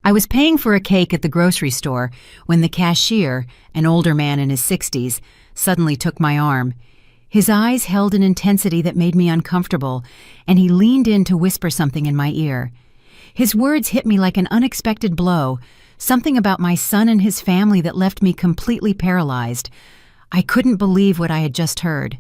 I was paying for a cake at the grocery store when the cashier, an older man in his 60s, suddenly took my arm. His eyes held an intensity that made me uncomfortable, and he leaned in to whisper something in my ear. His words hit me like an unexpected blow, something about my son and his family that left me completely paralyzed. I couldn't believe what I had just heard.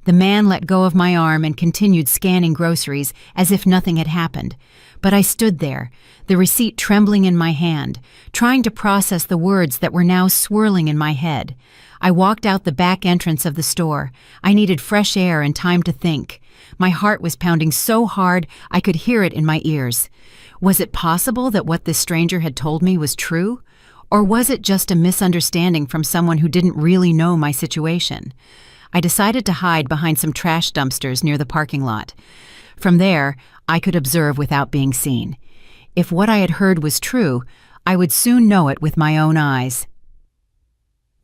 The man let go of my arm and continued scanning groceries as if nothing had happened. But I stood there, the receipt trembling in my hand, trying to process the words that were now swirling in my head. I walked out the back entrance of the store. I needed fresh air and time to think. My heart was pounding so hard I could hear it in my ears. Was it possible that what this stranger had told me was true? Or was it just a misunderstanding from someone who didn't really know my situation? I decided to hide behind some trash dumpsters near the parking lot. From there, I could observe without being seen. If what I had heard was true, I would soon know it with my own eyes.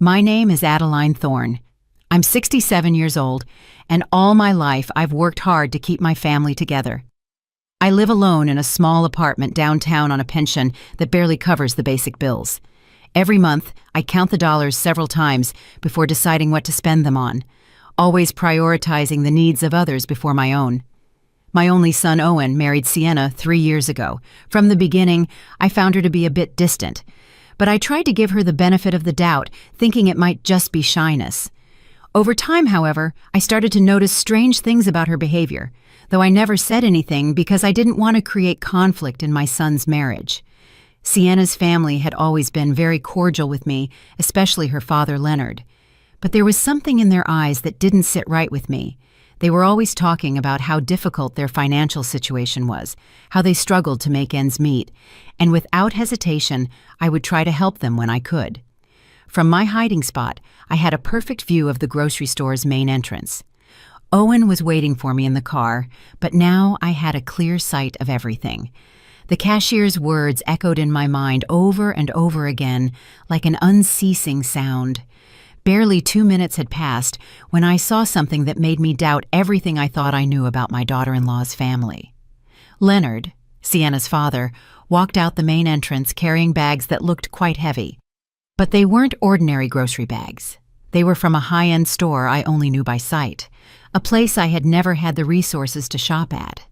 My name is Adeline Thorne. I'm 67 years old, and all my life I've worked hard to keep my family together. I live alone in a small apartment downtown on a pension that barely covers the basic bills. Every month, I count the dollars several times before deciding what to spend them on, always prioritizing the needs of others before my own. My only son, Owen, married Sienna 3 years ago. From the beginning, I found her to be a bit distant, but I tried to give her the benefit of the doubt, thinking it might just be shyness. Over time, however, I started to notice strange things about her behavior, though I never said anything because I didn't want to create conflict in my son's marriage. Sienna's family had always been very cordial with me, especially her father, Leonard. But there was something in their eyes that didn't sit right with me. They were always talking about how difficult their financial situation was, how they struggled to make ends meet, and without hesitation, I would try to help them when I could. From my hiding spot, I had a perfect view of the grocery store's main entrance. Owen was waiting for me in the car, but now I had a clear sight of everything. The cashier's words echoed in my mind over and over again, like an unceasing sound. Barely 2 minutes had passed when I saw something that made me doubt everything I thought I knew about my daughter-in-law's family. Leonard, Sienna's father, walked out the main entrance carrying bags that looked quite heavy. But they weren't ordinary grocery bags. They were from a high-end store I only knew by sight, a place I had never had the resources to shop at.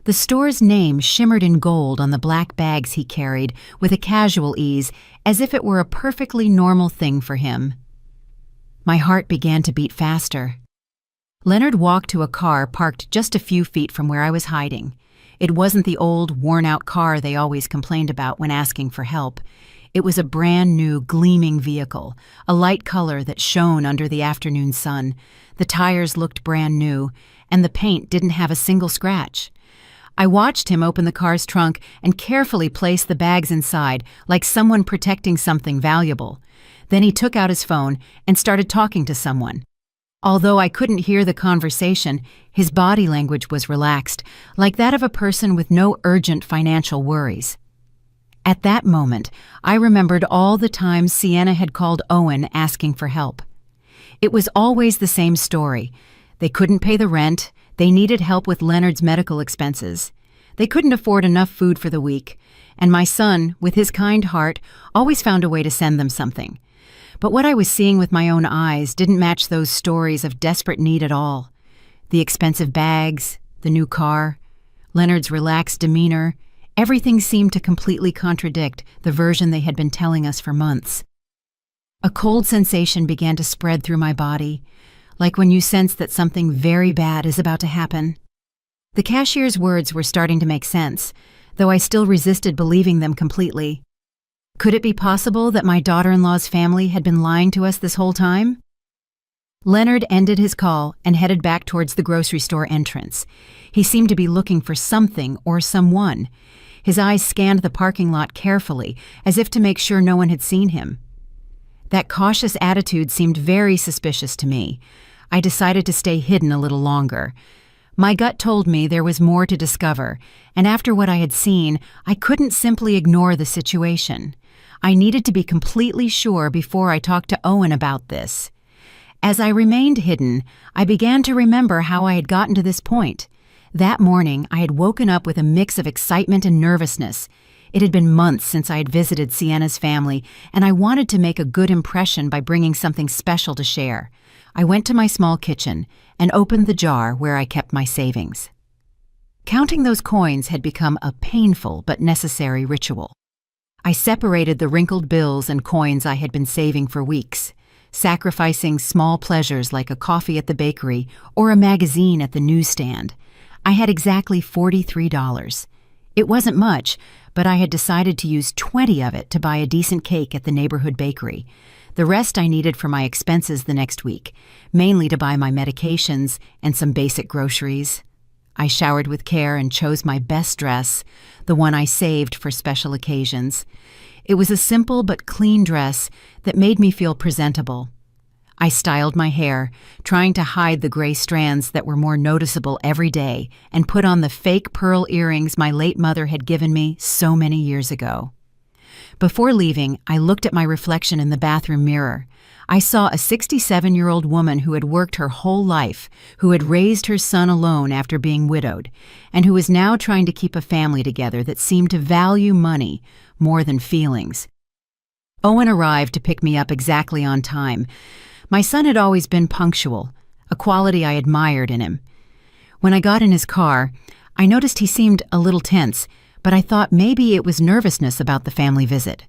The store's name shimmered in gold on the black bags he carried with a casual ease, as if it were a perfectly normal thing for him. My heart began to beat faster. Leonard walked to a car parked just a few feet from where I was hiding. It wasn't the old, worn-out car they always complained about when asking for help. It was a brand-new, gleaming vehicle, a light color that shone under the afternoon sun. The tires looked brand new, and the paint didn't have a single scratch. I watched him open the car's trunk and carefully place the bags inside, like someone protecting something valuable. Then he took out his phone and started talking to someone. Although I couldn't hear the conversation, his body language was relaxed, like that of a person with no urgent financial worries. At that moment, I remembered all the times Sienna had called Owen asking for help. It was always the same story. They couldn't pay the rent. They needed help with Leonard's medical expenses. They couldn't afford enough food for the week, and my son, with his kind heart, always found a way to send them something. But what I was seeing with my own eyes didn't match those stories of desperate need at all. The expensive bags, the new car, Leonard's relaxed demeanor, everything seemed to completely contradict the version they had been telling us for months. A cold sensation began to spread through my body, like when you sense that something very bad is about to happen. The cashier's words were starting to make sense, though I still resisted believing them completely. Could it be possible that my daughter-in-law's family had been lying to us this whole time? Leonard ended his call and headed back towards the grocery store entrance. He seemed to be looking for something or someone. His eyes scanned the parking lot carefully, as if to make sure no one had seen him. That cautious attitude seemed very suspicious to me. I decided to stay hidden a little longer. My gut told me there was more to discover, and after what I had seen, I couldn't simply ignore the situation. I needed to be completely sure before I talked to Owen about this. As I remained hidden, I began to remember how I had gotten to this point. That morning, I had woken up with a mix of excitement and nervousness. It had been months since I had visited Sienna's family, and I wanted to make a good impression by bringing something special to share. I went to my small kitchen and opened the jar where I kept my savings. Counting those coins had become a painful but necessary ritual. I separated the wrinkled bills and coins I had been saving for weeks, sacrificing small pleasures like a coffee at the bakery or a magazine at the newsstand. I had exactly $43. It wasn't much, but I had decided to use 20 of it to buy a decent cake at the neighborhood bakery. The rest I needed for my expenses the next week, mainly to buy my medications and some basic groceries. I showered with care and chose my best dress, the one I saved for special occasions. It was a simple but clean dress that made me feel presentable. I styled my hair, trying to hide the gray strands that were more noticeable every day, and put on the fake pearl earrings my late mother had given me so many years ago. Before leaving, I looked at my reflection in the bathroom mirror. I saw a 67-year-old woman who had worked her whole life, who had raised her son alone after being widowed, and who was now trying to keep a family together that seemed to value money more than feelings. Owen arrived to pick me up exactly on time. My son had always been punctual, a quality I admired in him. When I got in his car, I noticed he seemed a little tense, but I thought maybe it was nervousness about the family visit.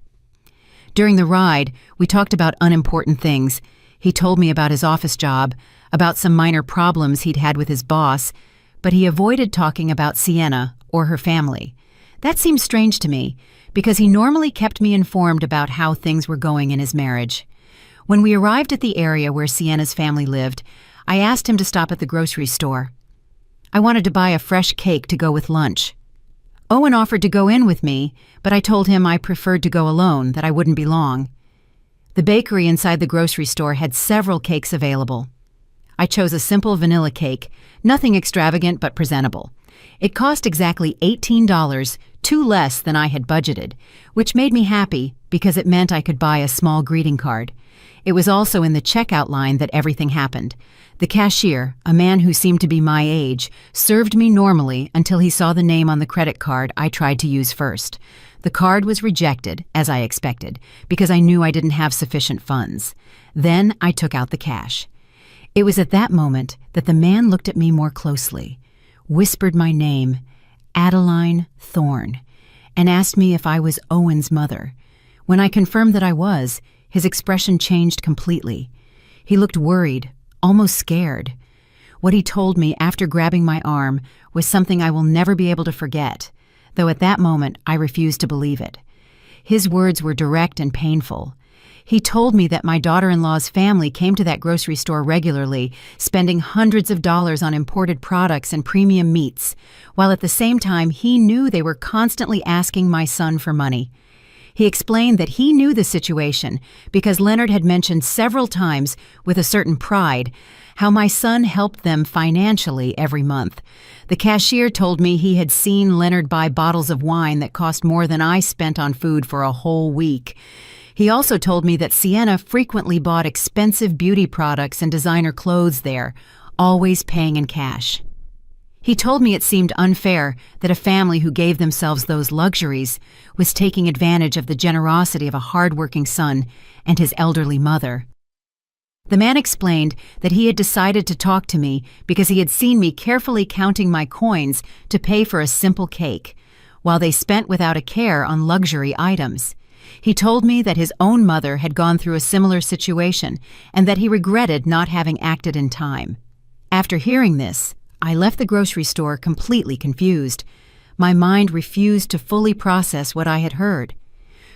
During the ride, we talked about unimportant things. He told me about his office job, about some minor problems he'd had with his boss, but he avoided talking about Sienna or her family. That seemed strange to me, because he normally kept me informed about how things were going in his marriage. When we arrived at the area where Sienna's family lived, I asked him to stop at the grocery store. I wanted to buy a fresh cake to go with lunch. Owen offered to go in with me, but I told him I preferred to go alone, that I wouldn't be long. The bakery inside the grocery store had several cakes available. I chose a simple vanilla cake, nothing extravagant but presentable. It cost exactly $18, two less than I had budgeted, which made me happy because it meant I could buy a small greeting card. It was also in the checkout line that everything happened. The cashier, a man who seemed to be my age, served me normally until he saw the name on the credit card I tried to use first. The card was rejected, as I expected, because I knew I didn't have sufficient funds. Then I took out the cash. It was at that moment that the man looked at me more closely, whispered my name, Adeline Thorne, and asked me if I was Owen's mother. When I confirmed that I was, his expression changed completely. He looked worried, almost scared. What he told me after grabbing my arm was something I will never be able to forget, though at that moment I refused to believe it. His words were direct and painful. He told me that my daughter-in-law's family came to that grocery store regularly, spending hundreds of dollars on imported products and premium meats, while at the same time he knew they were constantly asking my son for money. He explained that he knew the situation because Leonard had mentioned several times, with a certain pride, how my son helped them financially every month. The cashier told me he had seen Leonard buy bottles of wine that cost more than I spent on food for a whole week. He also told me that Sienna frequently bought expensive beauty products and designer clothes there, always paying in cash. He told me it seemed unfair that a family who gave themselves those luxuries was taking advantage of the generosity of a hard-working son and his elderly mother. The man explained that he had decided to talk to me because he had seen me carefully counting my coins to pay for a simple cake, while they spent without a care on luxury items. He told me that his own mother had gone through a similar situation and that he regretted not having acted in time. After hearing this, I left the grocery store completely confused. My mind refused to fully process what I had heard.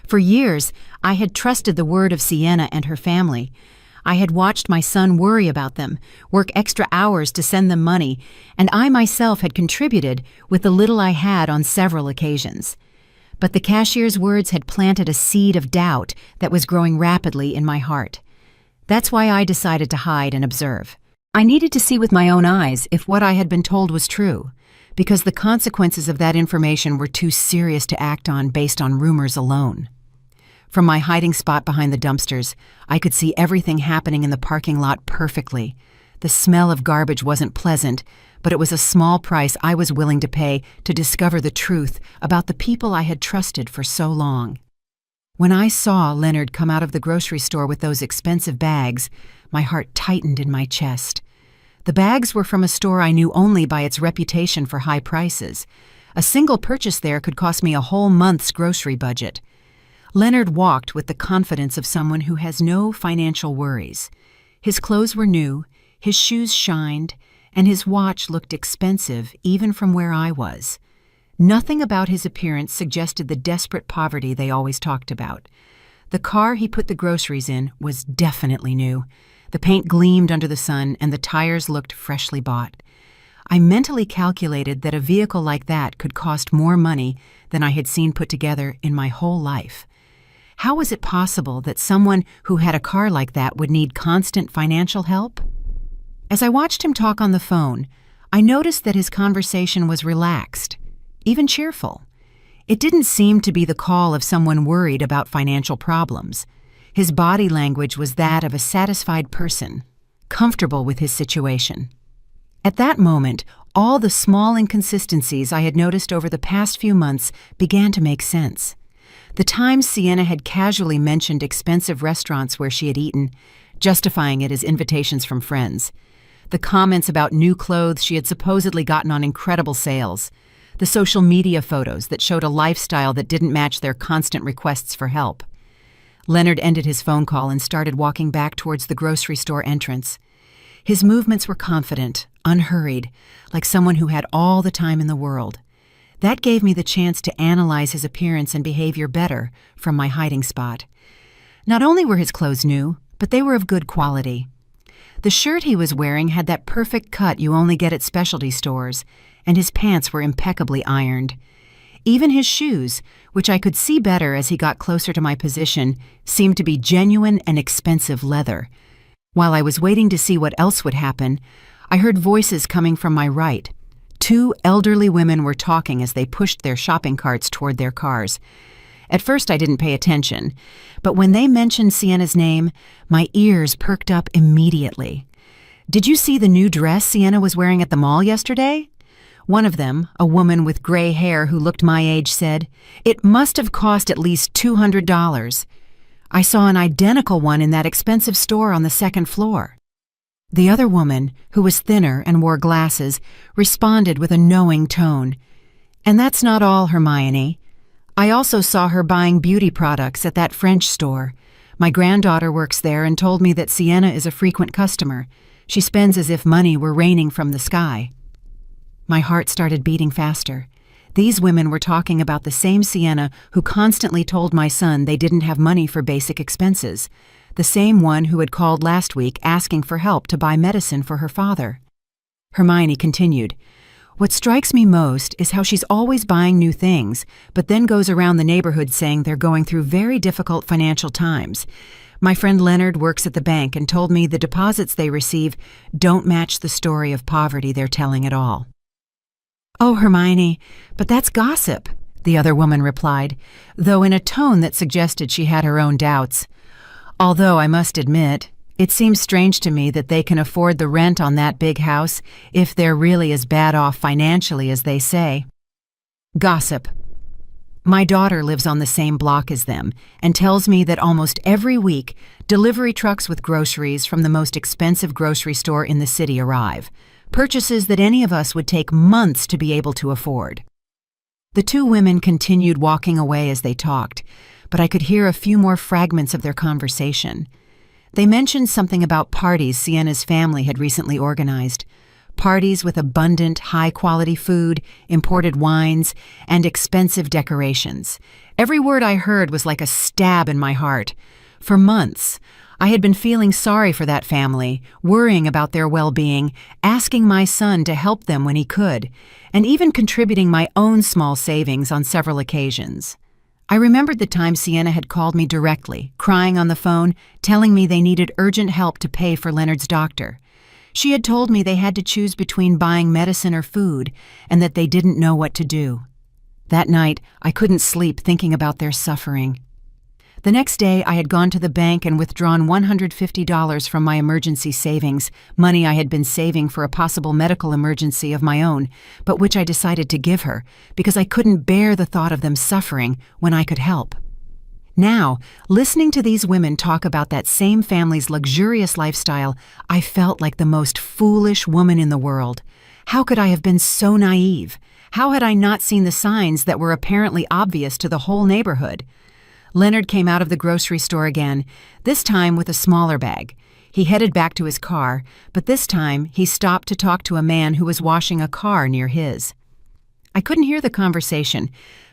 For years, I had trusted the word of Sienna and her family. I had watched my son worry about them, work extra hours to send them money, and I myself had contributed with the little I had on several occasions. But the cashier's words had planted a seed of doubt that was growing rapidly in my heart. That's why I decided to hide and observe. I needed to see with my own eyes if what I had been told was true, because the consequences of that information were too serious to act on based on rumors alone. From my hiding spot behind the dumpsters, I could see everything happening in the parking lot perfectly. The smell of garbage wasn't pleasant, but it was a small price I was willing to pay to discover the truth about the people I had trusted for so long. When I saw Leonard come out of the grocery store with those expensive bags, my heart tightened in my chest. The bags were from a store I knew only by its reputation for high prices. A single purchase there could cost me a whole month's grocery budget. Leonard walked with the confidence of someone who has no financial worries. His clothes were new, his shoes shined, and his watch looked expensive even from where I was. Nothing about his appearance suggested the desperate poverty they always talked about. The car he put the groceries in was definitely new. The paint gleamed under the sun, and the tires looked freshly bought. I mentally calculated that a vehicle like that could cost more money than I had seen put together in my whole life. How was it possible that someone who had a car like that would need constant financial help? As I watched him talk on the phone, I noticed that his conversation was relaxed, even cheerful. It didn't seem to be the call of someone worried about financial problems. His body language was that of a satisfied person, comfortable with his situation. At that moment, all the small inconsistencies I had noticed over the past few months began to make sense. The times Sienna had casually mentioned expensive restaurants where she had eaten, justifying it as invitations from friends. The comments about new clothes she had supposedly gotten on incredible sales. The social media photos that showed a lifestyle that didn't match their constant requests for help. Leonard ended his phone call and started walking back towards the grocery store entrance. His movements were confident, unhurried, like someone who had all the time in the world. That gave me the chance to analyze his appearance and behavior better from my hiding spot. Not only were his clothes new, but they were of good quality. The shirt he was wearing had that perfect cut you only get at specialty stores, and his pants were impeccably ironed. Even his shoes, which I could see better as he got closer to my position, seemed to be genuine and expensive leather. While I was waiting to see what else would happen, I heard voices coming from my right. 2 elderly women were talking as they pushed their shopping carts toward their cars. At first I didn't pay attention, but when they mentioned Sienna's name, my ears perked up immediately. "Did you see the new dress Sienna was wearing at the mall yesterday?" One of them, a woman with gray hair who looked my age, said, "It must have cost at least $200. I saw an identical one in that expensive store on the second floor." The other woman, who was thinner and wore glasses, responded with a knowing tone. "And that's not all, Hermione. I also saw her buying beauty products at that French store. My granddaughter works there and told me that Sienna is a frequent customer. She spends as if money were raining from the sky." My heart started beating faster. These women were talking about the same Sienna who constantly told my son they didn't have money for basic expenses, the same one who had called last week asking for help to buy medicine for her father. Hermione continued, "What strikes me most is how she's always buying new things, but then goes around the neighborhood saying they're going through very difficult financial times. My friend Leonard works at the bank and told me the deposits they receive don't match the story of poverty they're telling at all." "Oh, Hermione, but that's gossip," the other woman replied, though in a tone that suggested she had her own doubts. "Although I must admit, it seems strange to me that they can afford the rent on that big house if they're really as bad off financially as they say." Gossip. My daughter lives on the same block as them and tells me that almost every week, delivery trucks with groceries from the most expensive grocery store in the city arrive. Purchases that any of us would take months to be able to afford. The 2 women continued walking away as they talked, but I could hear a few more fragments of their conversation. They mentioned something about parties Sienna's family had recently organized. Parties with abundant, high-quality food, imported wines, and expensive decorations. Every word I heard was like a stab in my heart. For months, I had been feeling sorry for that family, worrying about their well-being, asking my son to help them when he could, and even contributing my own small savings on several occasions. I remembered the time Sienna had called me directly, crying on the phone, telling me they needed urgent help to pay for Leonard's doctor. She had told me they had to choose between buying medicine or food, and that they didn't know what to do. That night, I couldn't sleep thinking about their suffering. The next day, I had gone to the bank and withdrawn $150 from my emergency savings, money I had been saving for a possible medical emergency of my own, but which I decided to give her because I couldn't bear the thought of them suffering when I could help. Now, listening to these women talk about that same family's luxurious lifestyle, I felt like the most foolish woman in the world. How could I have been so naive? How had I not seen the signs that were apparently obvious to the whole neighborhood? Leonard came out of the grocery store again, this time with a smaller bag. He headed back to his car, but this time he stopped to talk to a man who was washing a car near his. I couldn't hear the conversation,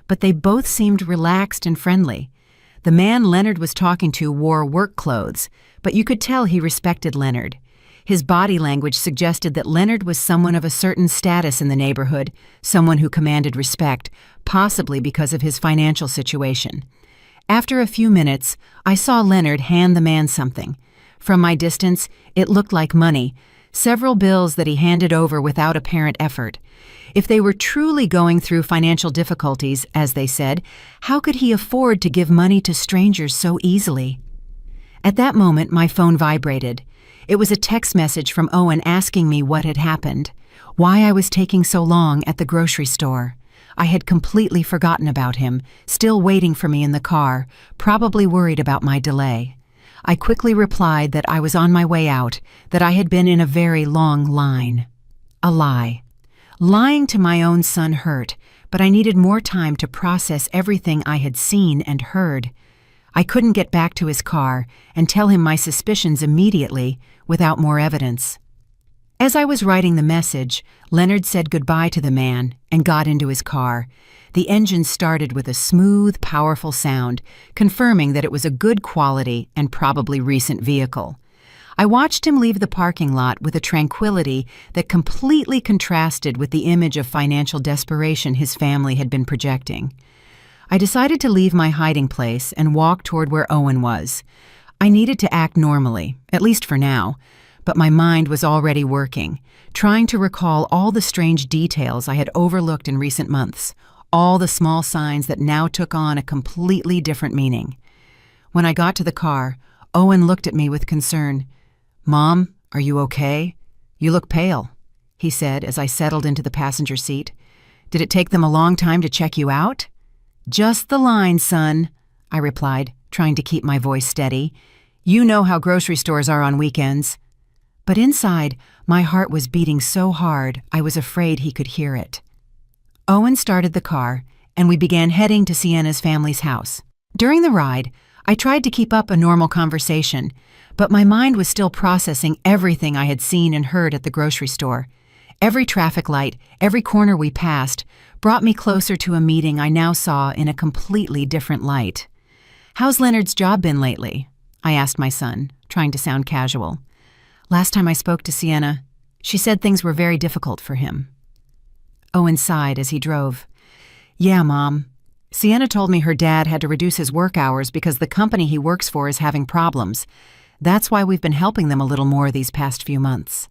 but they both seemed relaxed and friendly. The man Leonard was talking to wore work clothes, but you could tell he respected Leonard. His body language suggested that Leonard was someone of a certain status in the neighborhood, someone who commanded respect, possibly because of his financial situation. After a few minutes, I saw Leonard hand the man something. From my distance, it looked like money, several bills that he handed over without apparent effort. If they were truly going through financial difficulties, as they said, how could he afford to give money to strangers so easily? At that moment, my phone vibrated. It was a text message from Owen asking me what had happened, why I was taking so long at the grocery store. I had completely forgotten about him, still waiting for me in the car, probably worried about my delay. I quickly replied that I was on my way out, that I had been in a very long line. A lie. Lying to my own son hurt, but I needed more time to process everything I had seen and heard. I couldn't get back to his car and tell him my suspicions immediately without more evidence. As I was writing the message, Leonard said goodbye to the man and got into his car. The engine started with a smooth, powerful sound, confirming that it was a good quality and probably recent vehicle. I watched him leave the parking lot with a tranquility that completely contrasted with the image of financial desperation his family had been projecting. I decided to leave my hiding place and walk toward where Owen was. I needed to act normally, at least for now, but my mind was already working, trying to recall all the strange details I had overlooked in recent months, all the small signs that now took on a completely different meaning. When I got to the car, Owen looked at me with concern. "Mom, are you okay? You look pale," he said as I settled into the passenger seat. "Did it take them a long time to check you out?" "Just the line, son," I replied, trying to keep my voice steady. "You know how grocery stores are on weekends." But inside, my heart was beating so hard I was afraid he could hear it. Owen started the car, and we began heading to Sienna's family's house. During the ride, I tried to keep up a normal conversation, but my mind was still processing everything I had seen and heard at the grocery store. Every traffic light, every corner we passed, brought me closer to a meeting I now saw in a completely different light. "How's Leonard's job been lately?" I asked my son, trying to sound casual. "Last time I spoke to Sienna, she said things were very difficult for him." Owen sighed as he drove. "Yeah, Mom. Sienna told me her dad had to reduce his work hours because the company he works for is having problems. That's why we've been helping them a little more these past few months."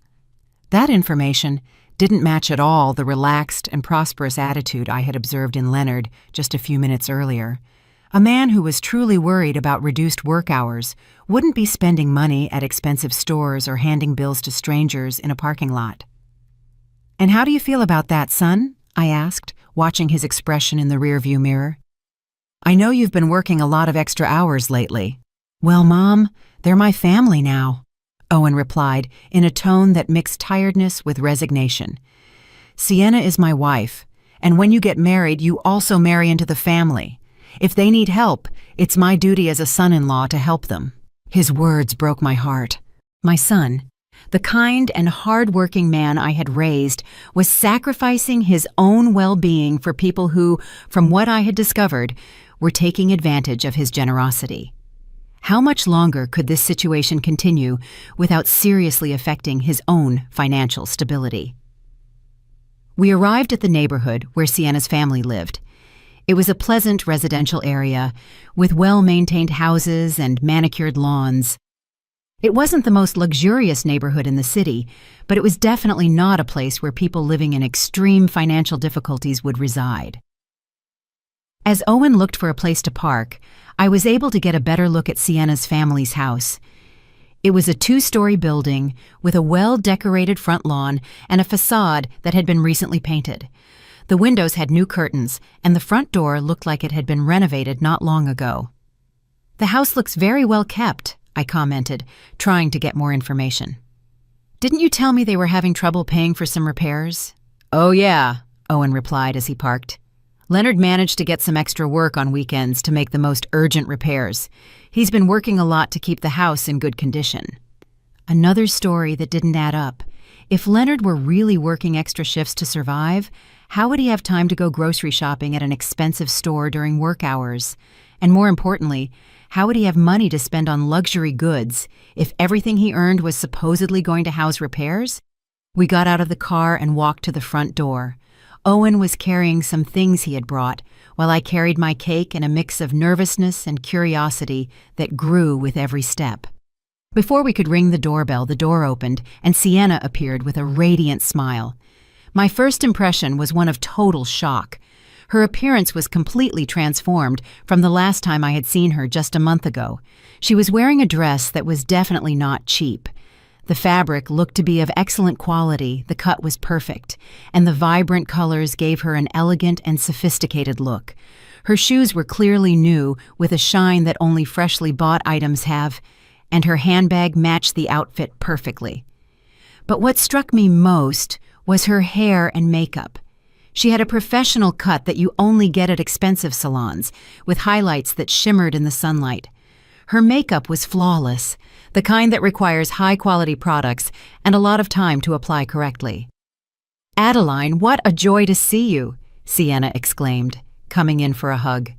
That information didn't match at all the relaxed and prosperous attitude I had observed in Leonard just a few minutes earlier. A man who was truly worried about reduced work hours wouldn't be spending money at expensive stores or handing bills to strangers in a parking lot. "And how do you feel about that, son?" I asked, watching his expression in the rearview mirror. "I know you've been working a lot of extra hours lately." "Well, Mom, they're my family now," Owen replied in a tone that mixed tiredness with resignation. "Sienna is my wife, and when you get married, you also marry into the family. If they need help, it's my duty as a son-in-law to help them." His words broke my heart. My son, the kind and hard-working man I had raised, was sacrificing his own well-being for people who, from what I had discovered, were taking advantage of his generosity. How much longer could this situation continue without seriously affecting his own financial stability? We arrived at the neighborhood where Sienna's family lived. It was a pleasant residential area with well-maintained houses and manicured lawns. It wasn't the most luxurious neighborhood in the city, but it was definitely not a place where people living in extreme financial difficulties would reside. As Owen looked for a place to park, I was able to get a better look at Sienna's family's house. It was a 2-story building with a well-decorated front lawn and a facade that had been recently painted. The windows had new curtains, and the front door looked like it had been renovated not long ago. "The house looks very well kept," I commented, trying to get more information. "Didn't you tell me they were having trouble paying for some repairs?" "Oh yeah," Owen replied as he parked. "Leonard managed to get some extra work on weekends to make the most urgent repairs. He's been working a lot to keep the house in good condition." Another story that didn't add up. If Leonard were really working extra shifts to survive, how would he have time to go grocery shopping at an expensive store during work hours? And more importantly, how would he have money to spend on luxury goods if everything he earned was supposedly going to house repairs? We got out of the car and walked to the front door. Owen was carrying some things he had brought, while I carried my cake in a mix of nervousness and curiosity that grew with every step. Before we could ring the doorbell, the door opened, and Sienna appeared with a radiant smile. My first impression was one of total shock. Her appearance was completely transformed from the last time I had seen her just a month ago. She was wearing a dress that was definitely not cheap. The fabric looked to be of excellent quality, the cut was perfect, and the vibrant colors gave her an elegant and sophisticated look. Her shoes were clearly new, with a shine that only freshly bought items have, and her handbag matched the outfit perfectly. But what struck me most was her hair and makeup. She had a professional cut that you only get at expensive salons, with highlights that shimmered in the sunlight. Her makeup was flawless, the kind that requires high-quality products and a lot of time to apply correctly. "Adeline, what a joy to see you!" Sienna exclaimed, coming in for a hug.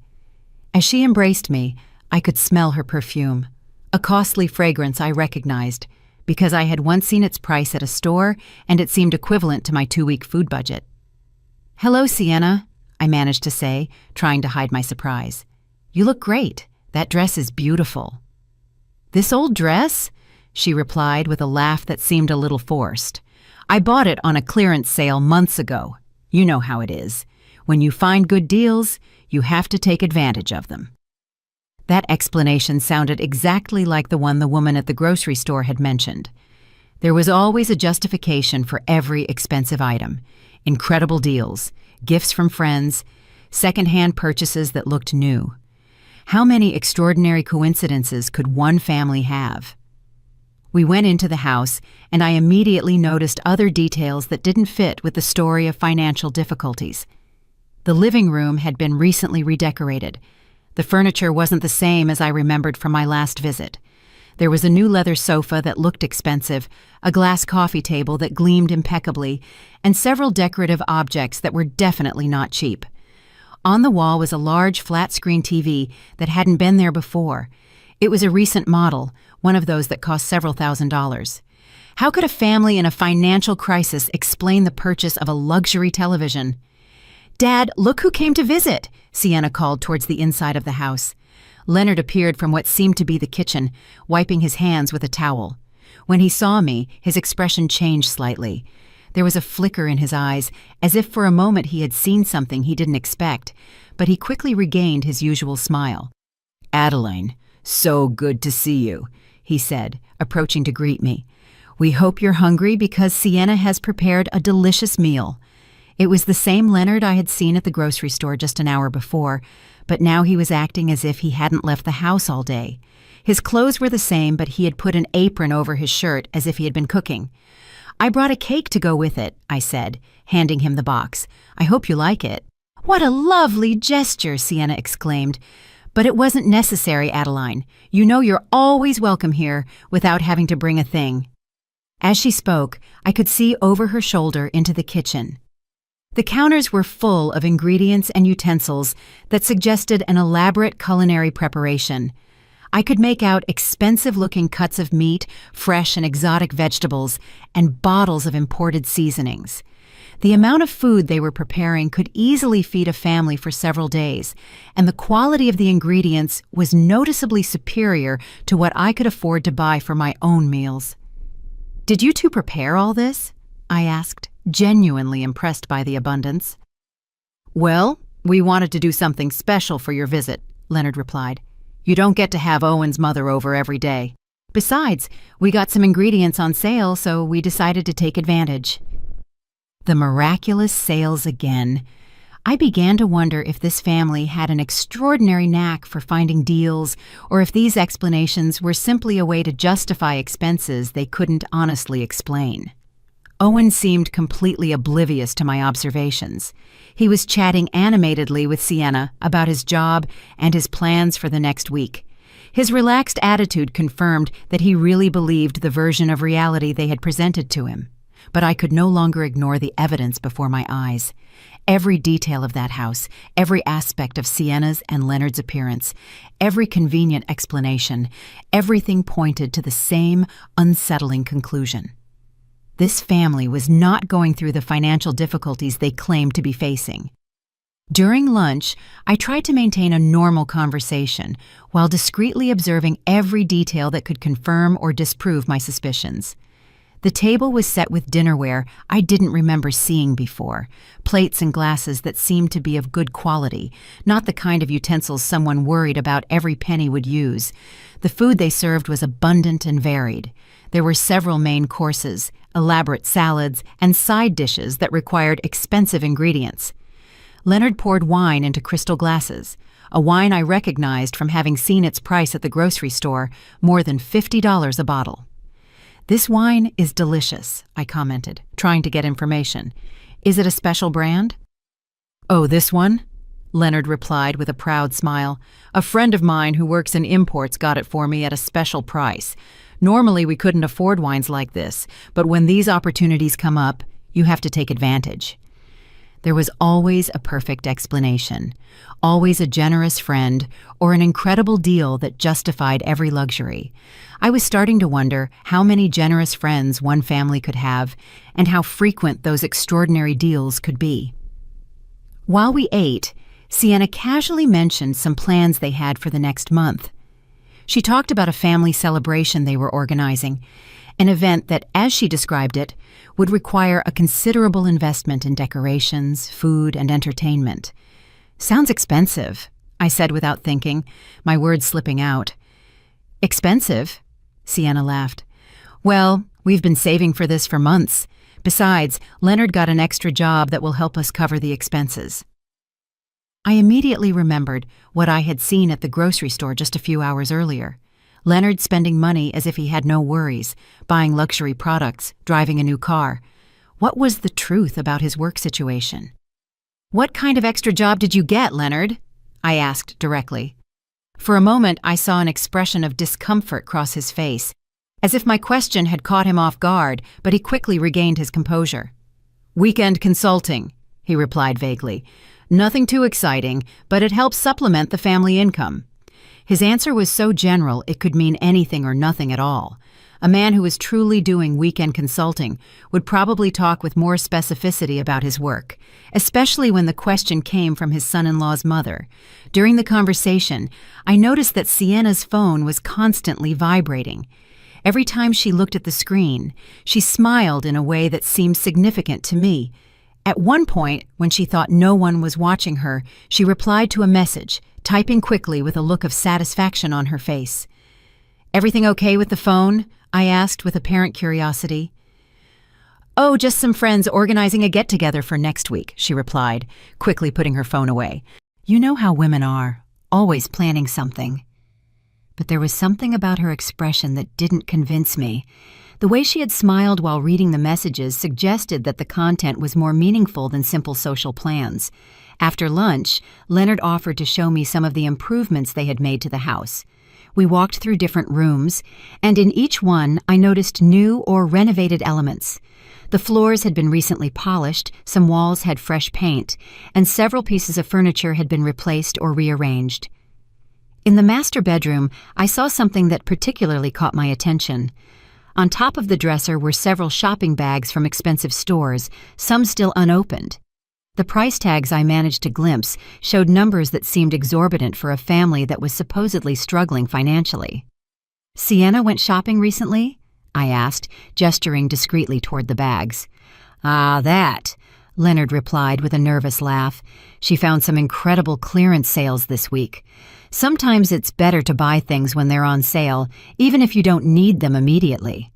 As she embraced me, I could smell her perfume, a costly fragrance I recognized, because I had once seen its price at a store and it seemed equivalent to my 2-week food budget. "Hello, Sienna," I managed to say, trying to hide my surprise. "You look great. That dress is beautiful." "This old dress?" she replied with a laugh that seemed a little forced. "I bought it on a clearance sale months ago. You know how it is. When you find good deals, you have to take advantage of them." That explanation sounded exactly like the one the woman at the grocery store had mentioned. There was always a justification for every expensive item. Incredible deals, gifts from friends, second-hand purchases that looked new. How many extraordinary coincidences could one family have? We went into the house, and I immediately noticed other details that didn't fit with the story of financial difficulties. The living room had been recently redecorated. The furniture wasn't the same as I remembered from my last visit. There was a new leather sofa that looked expensive, a glass coffee table that gleamed impeccably, and several decorative objects that were definitely not cheap. On the wall was a large flat-screen TV that hadn't been there before. It was a recent model, one of those that cost several $1,000s. How could a family in a financial crisis explain the purchase of a luxury television? "Dad, look who came to visit," Sienna called towards the inside of the house. Leonard appeared from what seemed to be the kitchen, wiping his hands with a towel. When he saw me, his expression changed slightly. There was a flicker in his eyes, as if for a moment he had seen something he didn't expect, but he quickly regained his usual smile. "Adeline, so good to see you," he said, approaching to greet me. "We hope you're hungry because Sienna has prepared a delicious meal." It was the same Leonard I had seen at the grocery store just an hour before, but now he was acting as if he hadn't left the house all day. His clothes were the same, but he had put an apron over his shirt as if he had been cooking. "I brought a cake to go with it," I said, handing him the box. "I hope you like it." "What a lovely gesture," Sienna exclaimed. "But it wasn't necessary, Adeline. You know you're always welcome here without having to bring a thing." As she spoke, I could see over her shoulder into the kitchen. The counters were full of ingredients and utensils that suggested an elaborate culinary preparation. I could make out expensive-looking cuts of meat, fresh and exotic vegetables, and bottles of imported seasonings. The amount of food they were preparing could easily feed a family for several days, and the quality of the ingredients was noticeably superior to what I could afford to buy for my own meals. "Did you two prepare all this?" I asked, genuinely impressed by the abundance. "Well, we wanted to do something special for your visit," Leonard replied. You don't get to have Owen's mother over every day. Besides, we got some ingredients on sale, so we decided to take advantage." The miraculous sales again. I began to wonder if this family had an extraordinary knack for finding deals, or if these explanations were simply a way to justify expenses they couldn't honestly explain. Owen seemed completely oblivious to my observations. He was chatting animatedly with Sienna about his job and his plans for the next week. His relaxed attitude confirmed that he really believed the version of reality they had presented to him. But I could no longer ignore the evidence before my eyes. Every detail of that house, every aspect of Sienna's and Leonard's appearance, every convenient explanation, everything pointed to the same unsettling conclusion. This family was not going through the financial difficulties they claimed to be facing. During lunch, I tried to maintain a normal conversation while discreetly observing every detail that could confirm or disprove my suspicions. The table was set with dinnerware I didn't remember seeing before, plates and glasses that seemed to be of good quality, not the kind of utensils someone worried about every penny would use. The food they served was abundant and varied. There were several main courses, elaborate salads, and side dishes that required expensive ingredients. Leonard poured wine into crystal glasses, a wine I recognized from having seen its price at the grocery store, more than $50 a bottle. "This wine is delicious," I commented, trying to get information. "Is it a special brand?" "Oh, this one?" Leonard replied with a proud smile. "A friend of mine who works in imports got it for me at a special price. Normally we couldn't afford wines like this, but when these opportunities come up, you have to take advantage." There was always a perfect explanation, always a generous friend, or an incredible deal that justified every luxury. I was starting to wonder how many generous friends one family could have, and how frequent those extraordinary deals could be. While we ate, Sienna casually mentioned some plans they had for the next month. She talked about a family celebration they were organizing, an event that, as she described it, would require a considerable investment in decorations, food, and entertainment. "Sounds expensive," I said without thinking, my words slipping out. "Expensive?" Sienna laughed. "Well, we've been saving for this for months. Besides, Leonard got an extra job that will help us cover the expenses." I immediately remembered what I had seen at the grocery store just a few hours earlier. Leonard spending money as if he had no worries, buying luxury products, driving a new car. What was the truth about his work situation? "What kind of extra job did you get, Leonard?" I asked directly. For a moment, I saw an expression of discomfort cross his face, as if my question had caught him off guard, but he quickly regained his composure. "Weekend consulting," he replied vaguely. "Nothing too exciting, but it helps supplement the family income." His answer was so general it could mean anything or nothing at all. A man who was truly doing weekend consulting would probably talk with more specificity about his work, especially when the question came from his son-in-law's mother. During the conversation, I noticed that Sienna's phone was constantly vibrating. Every time she looked at the screen, she smiled in a way that seemed significant to me. At one point, when she thought no one was watching her, she replied to a message, typing quickly with a look of satisfaction on her face. "Everything okay with the phone?" I asked with apparent curiosity. "Oh, just some friends organizing a get-together for next week," she replied, quickly putting her phone away. You know how women are, always planning something. But there was something about her expression that didn't convince me. The way she had smiled while reading the messages suggested that the content was more meaningful than simple social plans. After lunch, Leonard offered to show me some of the improvements they had made to the house. We walked through different rooms, and in each one I noticed new or renovated elements. The floors had been recently polished, some walls had fresh paint, and several pieces of furniture had been replaced or rearranged. In the master bedroom, I saw something that particularly caught my attention. On top of the dresser were several shopping bags from expensive stores, some still unopened. The price tags I managed to glimpse showed numbers that seemed exorbitant for a family that was supposedly struggling financially. "Sienna went shopping recently?" I asked, gesturing discreetly toward the bags. "Ah, that." Leonard replied with a nervous laugh. She found some incredible clearance sales this week. Sometimes it's better to buy things when they're on sale, even if you don't need them immediately.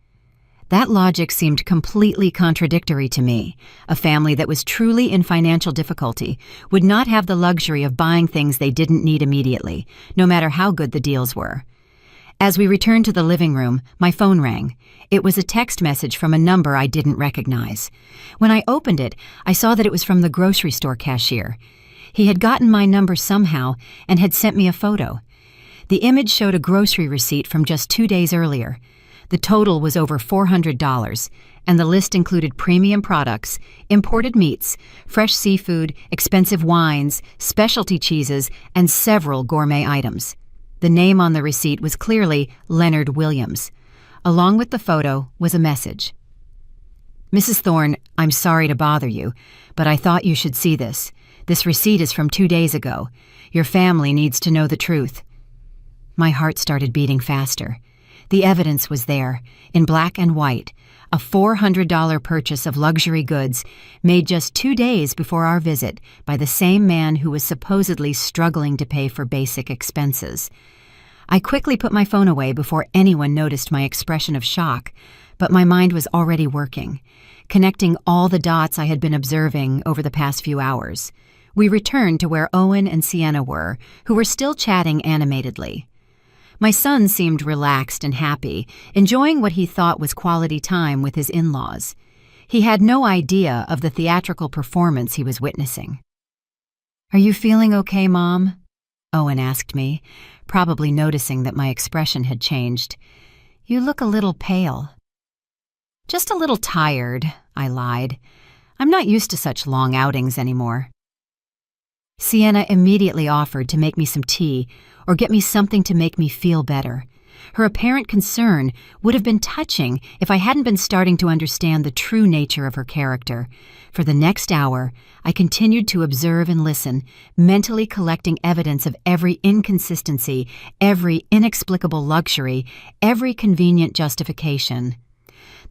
That logic seemed completely contradictory to me. A family that was truly in financial difficulty would not have the luxury of buying things they didn't need immediately, no matter how good the deals were. As we returned to the living room, my phone rang. It was a text message from a number I didn't recognize. When I opened it, I saw that it was from the grocery store cashier. He had gotten my number somehow and had sent me a photo. The image showed a grocery receipt from just 2 days earlier. The total was over $400, and the list included premium products, imported meats, fresh seafood, expensive wines, specialty cheeses, and several gourmet items. The name on the receipt was clearly Leonard Williams. Along with the photo was a message. "Mrs. Thorne, I'm sorry to bother you, but I thought you should see this. This receipt is from 2 days ago. Your family needs to know the truth." My heart started beating faster. The evidence was there, in black and white, a $400 purchase of luxury goods made just 2 days before our visit by the same man who was supposedly struggling to pay for basic expenses. I quickly put my phone away before anyone noticed my expression of shock, but my mind was already working, connecting all the dots I had been observing over the past few hours. We returned to where Owen and Sienna were, who were still chatting animatedly. My son seemed relaxed and happy, enjoying what he thought was quality time with his in-laws. He had no idea of the theatrical performance he was witnessing. "Are you feeling okay, Mom?" Owen asked me, probably noticing that my expression had changed. "You look a little pale." "Just a little tired," I lied. "I'm not used to such long outings anymore." Sienna immediately offered to make me some tea or get me something to make me feel better. Her apparent concern would have been touching if I hadn't been starting to understand the true nature of her character. For the next hour, I continued to observe and listen, mentally collecting evidence of every inconsistency, every inexplicable luxury, every convenient justification.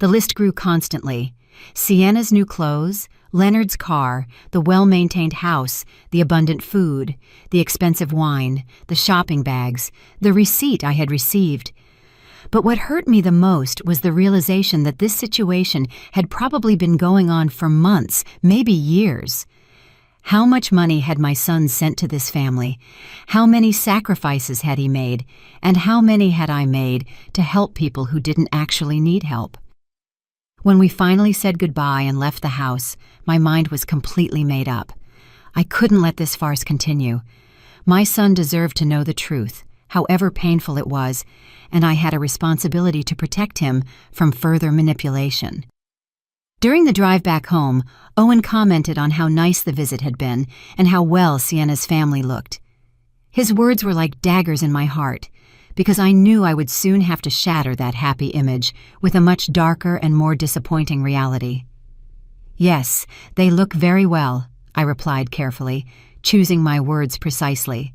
The list grew constantly. Sienna's new clothes, Leonard's car, the well-maintained house, the abundant food, the expensive wine, the shopping bags, the receipt I had received. But what hurt me the most was the realization that this situation had probably been going on for months, maybe years. How much money had my son sent to this family? How many sacrifices had he made? And how many had I made to help people who didn't actually need help? When we finally said goodbye and left the house, my mind was completely made up. I couldn't let this farce continue. My son deserved to know the truth, however painful it was, and I had a responsibility to protect him from further manipulation. During the drive back home, Owen commented on how nice the visit had been and how well Sienna's family looked. His words were like daggers in my heart, because I knew I would soon have to shatter that happy image with a much darker and more disappointing reality. "Yes, they look very well," I replied carefully, choosing my words precisely.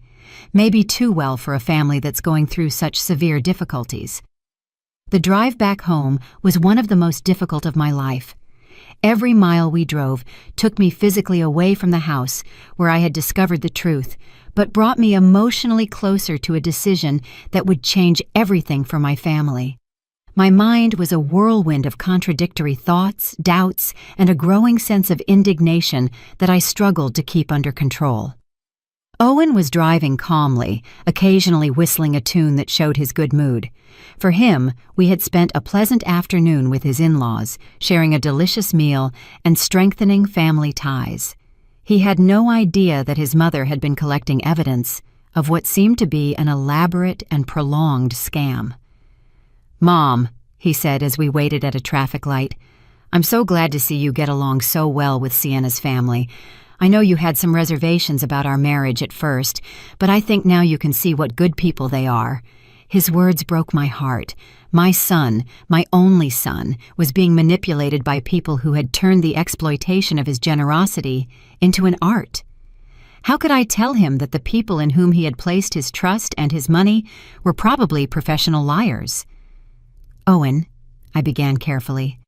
Maybe too well for a family that's going through such severe difficulties. The drive back home was one of the most difficult of my life. Every mile we drove took me physically away from the house where I had discovered the truth, but brought me emotionally closer to a decision that would change everything for my family. My mind was a whirlwind of contradictory thoughts, doubts, and a growing sense of indignation that I struggled to keep under control. Owen was driving calmly, occasionally whistling a tune that showed his good mood. For him, we had spent a pleasant afternoon with his in-laws, sharing a delicious meal and strengthening family ties. He had no idea that his mother had been collecting evidence of what seemed to be an elaborate and prolonged scam. "Mom," he said as we waited at a traffic light, "I'm so glad to see you get along so well with Sienna's family. I know you had some reservations about our marriage at first, but I think now you can see what good people they are." His words broke my heart. My son, my only son, was being manipulated by people who had turned the exploitation of his generosity into an art. How could I tell him that the people in whom he had placed his trust and his money were probably professional liars? "Owen," I began carefully,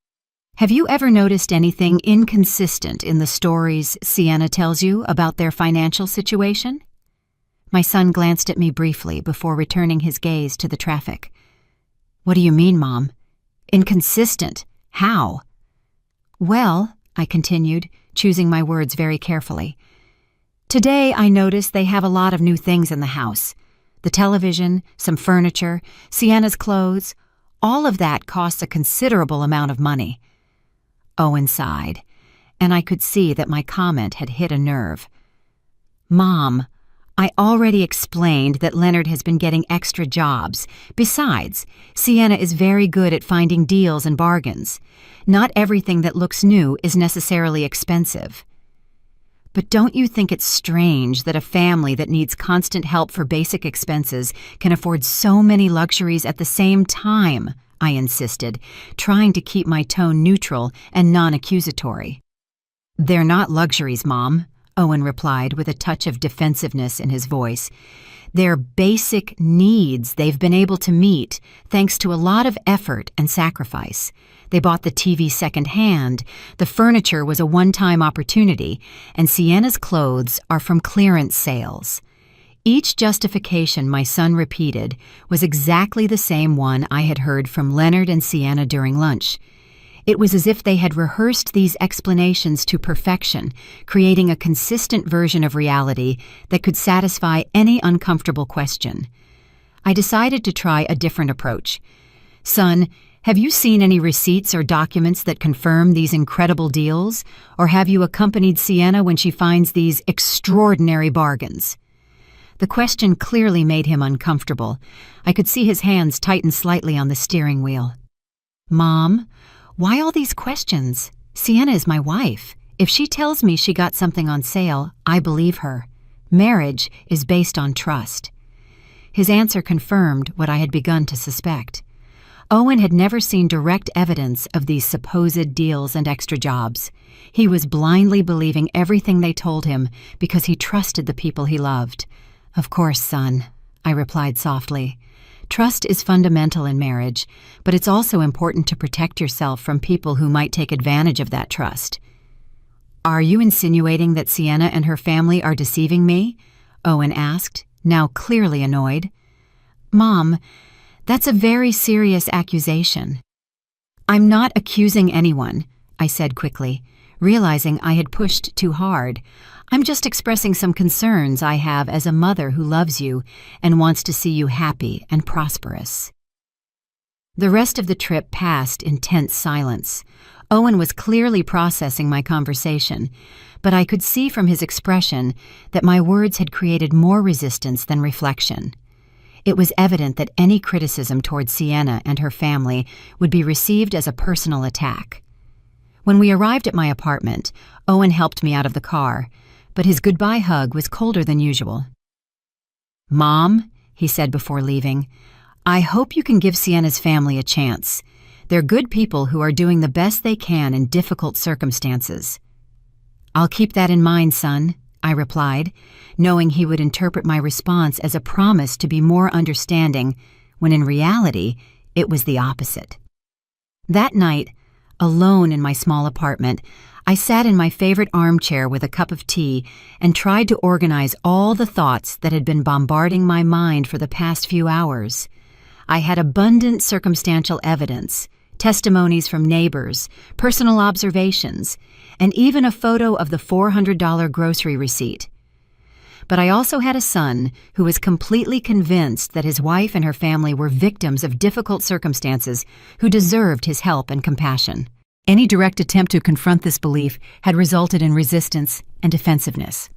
Have you ever noticed anything inconsistent in the stories Sienna tells you about their financial situation? My son glanced at me briefly before returning his gaze to the traffic. What do you mean, Mom? Inconsistent? How? Well, I continued, choosing my words very carefully. Today I noticed they have a lot of new things in the house. The television, some furniture, Sienna's clothes, all of that costs a considerable amount of money. Owen sighed, and I could see that my comment had hit a nerve. Mom, I already explained that Leonard has been getting extra jobs. Besides, Sienna is very good at finding deals and bargains. Not everything that looks new is necessarily expensive. But don't you think it's strange that a family that needs constant help for basic expenses can afford so many luxuries at the same time? I insisted, trying to keep my tone neutral and non-accusatory. They're not luxuries, Mom, Owen replied with a touch of defensiveness in his voice. They're basic needs they've been able to meet thanks to a lot of effort and sacrifice. They bought the TV secondhand, the furniture was a one-time opportunity, and Sienna's clothes are from clearance sales. Each justification my son repeated was exactly the same one I had heard from Leonard and Sienna during lunch. It was as if they had rehearsed these explanations to perfection, creating a consistent version of reality that could satisfy any uncomfortable question. I decided to try a different approach. Son, have you seen any receipts or documents that confirm these incredible deals, or have you accompanied Sienna when she finds these extraordinary bargains? The question clearly made him uncomfortable. I could see his hands tighten slightly on the steering wheel. Mom, why all these questions? Sienna is my wife. If she tells me she got something on sale, I believe her. Marriage is based on trust. His answer confirmed what I had begun to suspect. Owen had never seen direct evidence of these supposed deals and extra jobs. He was blindly believing everything they told him because he trusted the people he loved. Of course, son, I replied softly. Trust is fundamental in marriage, but it's also important to protect yourself from people who might take advantage of that trust. Are you insinuating that Sienna and her family are deceiving me? Owen asked, now clearly annoyed. Mom, that's a very serious accusation. I'm not accusing anyone, I said quickly, realizing I had pushed too hard. I'm just expressing some concerns I have as a mother who loves you and wants to see you happy and prosperous. The rest of the trip passed in tense silence. Owen was clearly processing my conversation, but I could see from his expression that my words had created more resistance than reflection. It was evident that any criticism toward Sienna and her family would be received as a personal attack. When we arrived at my apartment, Owen helped me out of the car, but his goodbye hug was colder than usual. Mom, he said before leaving, I hope you can give Sienna's family a chance. They're good people who are doing the best they can in difficult circumstances. I'll keep that in mind, son, I replied, knowing he would interpret my response as a promise to be more understanding, when in reality, it was the opposite. That night, alone in my small apartment, I sat in my favorite armchair with a cup of tea and tried to organize all the thoughts that had been bombarding my mind for the past few hours. I had abundant circumstantial evidence, testimonies from neighbors, personal observations, and even a photo of the $400 grocery receipt. But I also had a son who was completely convinced that his wife and her family were victims of difficult circumstances who deserved his help and compassion. Any direct attempt to confront this belief had resulted in resistance and defensiveness.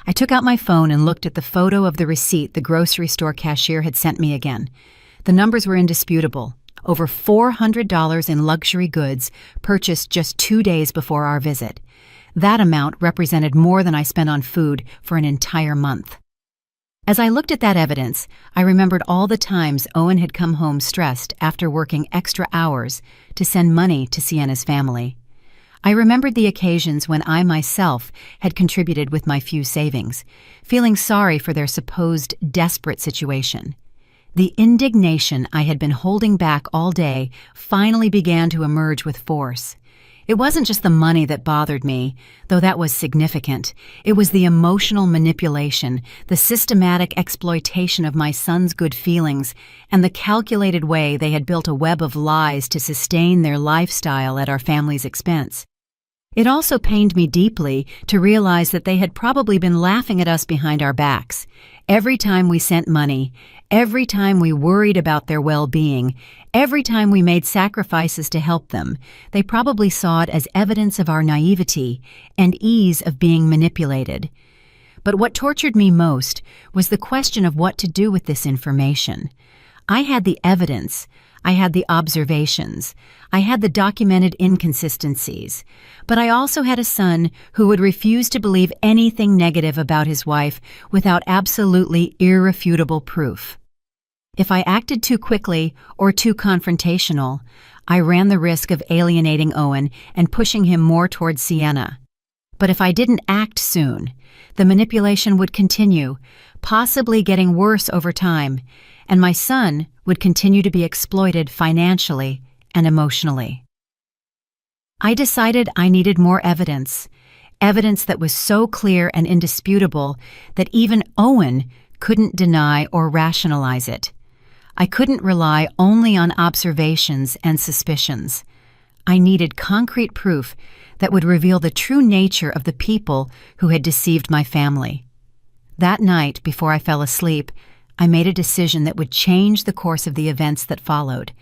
I took out my phone and looked at the photo of the receipt the grocery store cashier had sent me again. The numbers were indisputable. Over $400 in luxury goods purchased just 2 days before our visit. That amount represented more than I spent on food for an entire month. As I looked at that evidence, I remembered all the times Owen had come home stressed after working extra hours to send money to Sienna's family. I remembered the occasions when I myself had contributed with my few savings, feeling sorry for their supposed desperate situation. The indignation I had been holding back all day finally began to emerge with force. It wasn't just the money that bothered me, though that was significant. It was the emotional manipulation, the systematic exploitation of my son's good feelings, and the calculated way they had built a web of lies to sustain their lifestyle at our family's expense. It also pained me deeply to realize that they had probably been laughing at us behind our backs. Every time we sent money, every time we worried about their well-being, every time we made sacrifices to help them, they probably saw it as evidence of our naivety and ease of being manipulated. But what tortured me most was the question of what to do with this information. I had the evidence, I had the observations, I had the documented inconsistencies, but I also had a son who would refuse to believe anything negative about his wife without absolutely irrefutable proof. If I acted too quickly or too confrontational, I ran the risk of alienating Owen and pushing him more towards Sienna. But if I didn't act soon, the manipulation would continue, possibly getting worse over time, and my son would continue to be exploited financially and emotionally. I decided I needed more evidence that was so clear and indisputable that even Owen couldn't deny or rationalize it. I couldn't rely only on observations and suspicions. I needed concrete proof that would reveal the true nature of the people who had deceived my family. That night, before I fell asleep, I made a decision that would change the course of the events that followed.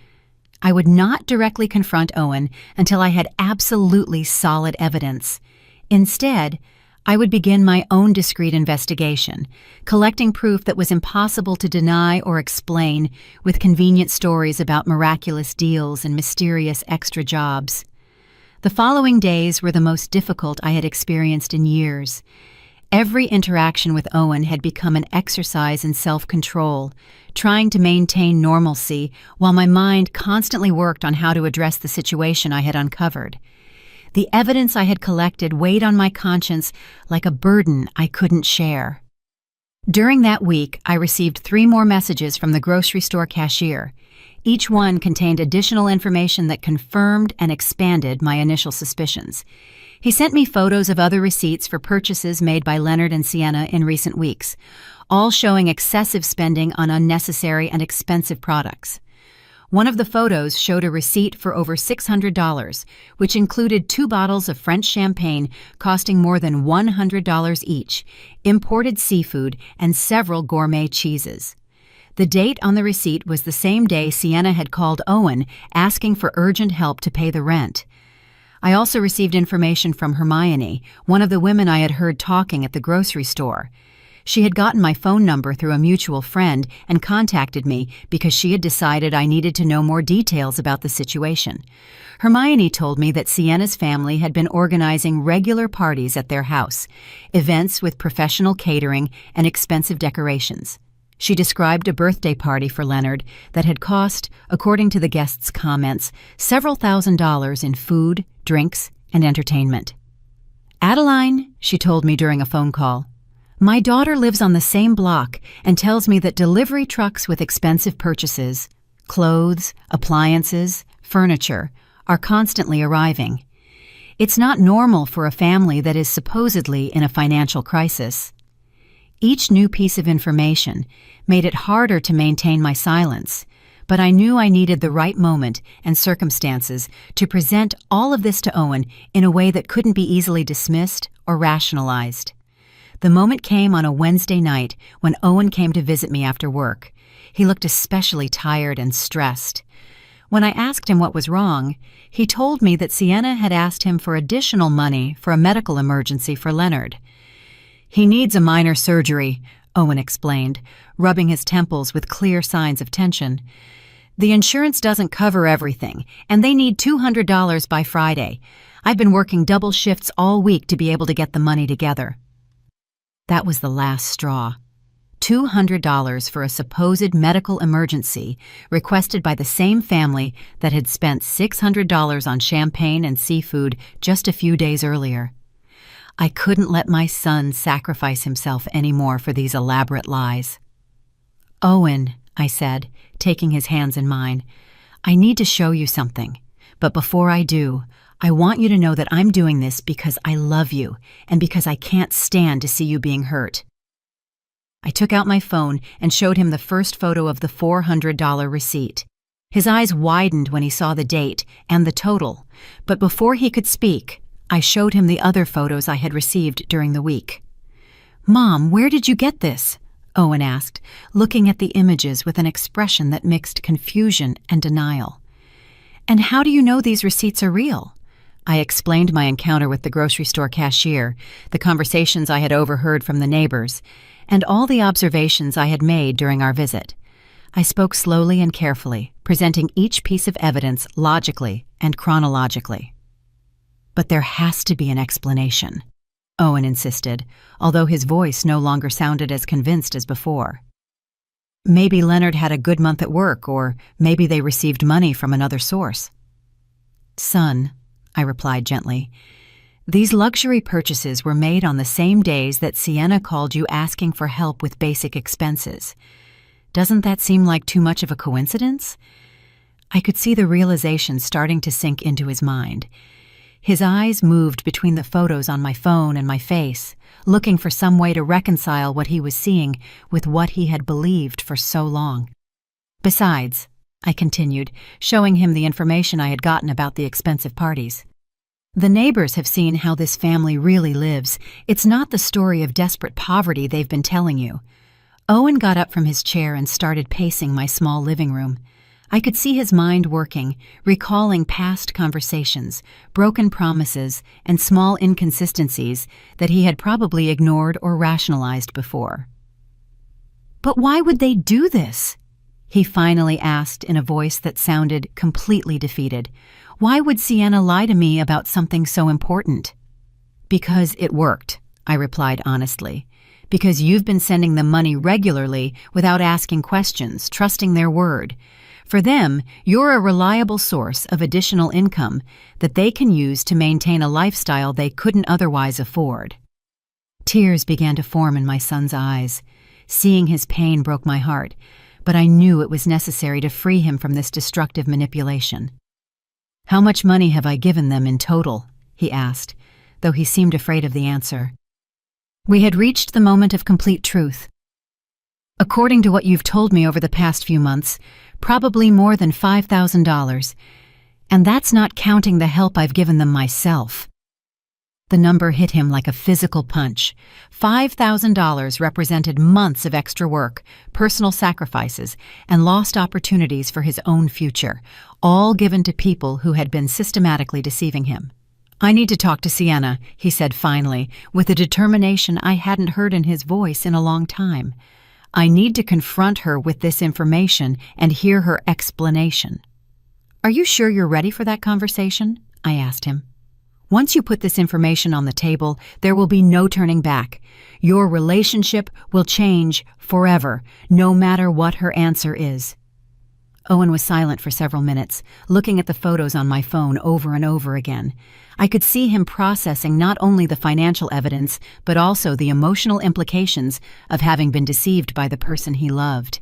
I would not directly confront Owen until I had absolutely solid evidence. Instead, I would begin my own discreet investigation, collecting proof that was impossible to deny or explain with convenient stories about miraculous deals and mysterious extra jobs. The following days were the most difficult I had experienced in years. Every interaction with Owen had become an exercise in self-control, trying to maintain normalcy while my mind constantly worked on how to address the situation I had uncovered. The evidence I had collected weighed on my conscience like a burden I couldn't share. During that week, I received 3 more messages from the grocery store cashier. Each one contained additional information that confirmed and expanded my initial suspicions. He sent me photos of other receipts for purchases made by Leonard and Sienna in recent weeks, all showing excessive spending on unnecessary and expensive products. One of the photos showed a receipt for over $600, which included 2 bottles of French champagne costing more than $100 each, imported seafood, and several gourmet cheeses. The date on the receipt was the same day Sienna had called Owen asking for urgent help to pay the rent. I also received information from Hermione, one of the women I had heard talking at the grocery store. She had gotten my phone number through a mutual friend and contacted me because she had decided I needed to know more details about the situation. Hermione told me that Sienna's family had been organizing regular parties at their house, events with professional catering and expensive decorations. She described a birthday party for Leonard that had cost, according to the guests' comments, several $1,000s in food, drinks, and entertainment. "Adeline," she told me during a phone call, "my daughter lives on the same block and tells me that delivery trucks with expensive purchases, clothes, appliances, furniture, are constantly arriving. It's not normal for a family that is supposedly in a financial crisis." Each new piece of information made it harder to maintain my silence, but I knew I needed the right moment and circumstances to present all of this to Owen in a way that couldn't be easily dismissed or rationalized. The moment came on a Wednesday night when Owen came to visit me after work. He looked especially tired and stressed. When I asked him what was wrong, he told me that Sienna had asked him for additional money for a medical emergency for Leonard. "He needs a minor surgery," Owen explained, rubbing his temples with clear signs of tension. "The insurance doesn't cover everything, and they need $200 by Friday. I've been working double shifts all week to be able to get the money together." That was the last straw. $200 for a supposed medical emergency requested by the same family that had spent $600 on champagne and seafood just a few days earlier. I couldn't let my son sacrifice himself anymore for these elaborate lies. "Owen," I said, taking his hands in mine. "I need to show you something. But before I do, I want you to know that I'm doing this because I love you and because I can't stand to see you being hurt." I took out my phone and showed him the first photo of the $400 receipt. His eyes widened when he saw the date and the total, but before he could speak, I showed him the other photos I had received during the week. "Mom, where did you get this?" Owen asked, looking at the images with an expression that mixed confusion and denial. "And how do you know these receipts are real?" I explained my encounter with the grocery store cashier, the conversations I had overheard from the neighbors, and all the observations I had made during our visit. I spoke slowly and carefully, presenting each piece of evidence logically and chronologically. "But there has to be an explanation," Owen insisted, although his voice no longer sounded as convinced as before. "Maybe Leonard had a good month at work, or maybe they received money from another source." "Son," I replied gently, "these luxury purchases were made on the same days that Sienna called you asking for help with basic expenses. Doesn't that seem like too much of a coincidence?" I could see the realization starting to sink into his mind. His eyes moved between the photos on my phone and my face, looking for some way to reconcile what he was seeing with what he had believed for so long. "Besides," I continued, showing him the information I had gotten about the expensive parties, "the neighbors have seen how this family really lives. It's not the story of desperate poverty they've been telling you." Owen got up from his chair and started pacing my small living room. I could see his mind working, recalling past conversations, broken promises, and small inconsistencies that he had probably ignored or rationalized before. "But why would they do this?" he finally asked in a voice that sounded completely defeated. "Why would Sienna lie to me about something so important?" "Because it worked," I replied honestly. "Because you've been sending them money regularly without asking questions, trusting their word. For them, you're a reliable source of additional income that they can use to maintain a lifestyle they couldn't otherwise afford." Tears began to form in my son's eyes. Seeing his pain broke my heart, but I knew it was necessary to free him from this destructive manipulation. "How much money have I given them in total?" he asked, though he seemed afraid of the answer. We had reached the moment of complete truth. "According to what you've told me over the past few months, probably more than $5,000, and that's not counting the help I've given them myself." The number hit him like a physical punch. $5,000 represented months of extra work, personal sacrifices, and lost opportunities for his own future, all given to people who had been systematically deceiving him. "I need to talk to Sienna," he said finally, with a determination I hadn't heard in his voice in a long time. "I need to confront her with this information and hear her explanation." "Are you sure you're ready for that conversation?" I asked him. "Once you put this information on the table, there will be no turning back. Your relationship will change forever, no matter what her answer is." Owen was silent for several minutes, looking at the photos on my phone over and over again. I could see him processing not only the financial evidence, but also the emotional implications of having been deceived by the person he loved.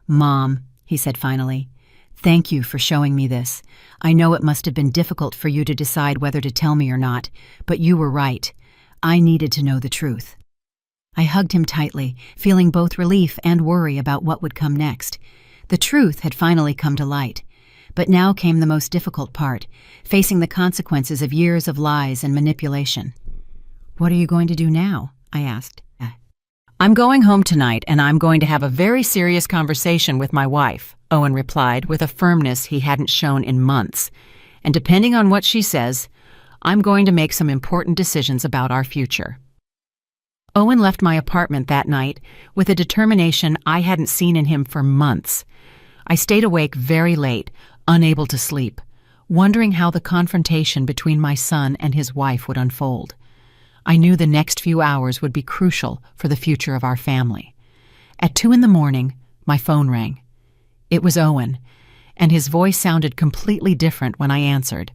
"Mom," he said finally, "thank you for showing me this. I know it must have been difficult for you to decide whether to tell me or not, but you were right. I needed to know the truth." I hugged him tightly, feeling both relief and worry about what would come next. The truth had finally come to light. But now came the most difficult part, facing the consequences of years of lies and manipulation. "What are you going to do now?" I asked. "I'm going home tonight, and I'm going to have a very serious conversation with my wife," Owen replied with a firmness he hadn't shown in months. "And depending on what she says, I'm going to make some important decisions about our future." Owen left my apartment that night with a determination I hadn't seen in him for months. I stayed awake very late, unable to sleep, wondering how the confrontation between my son and his wife would unfold. I knew the next few hours would be crucial for the future of our family. At 2 a.m, my phone rang. It was Owen, and his voice sounded completely different when I answered.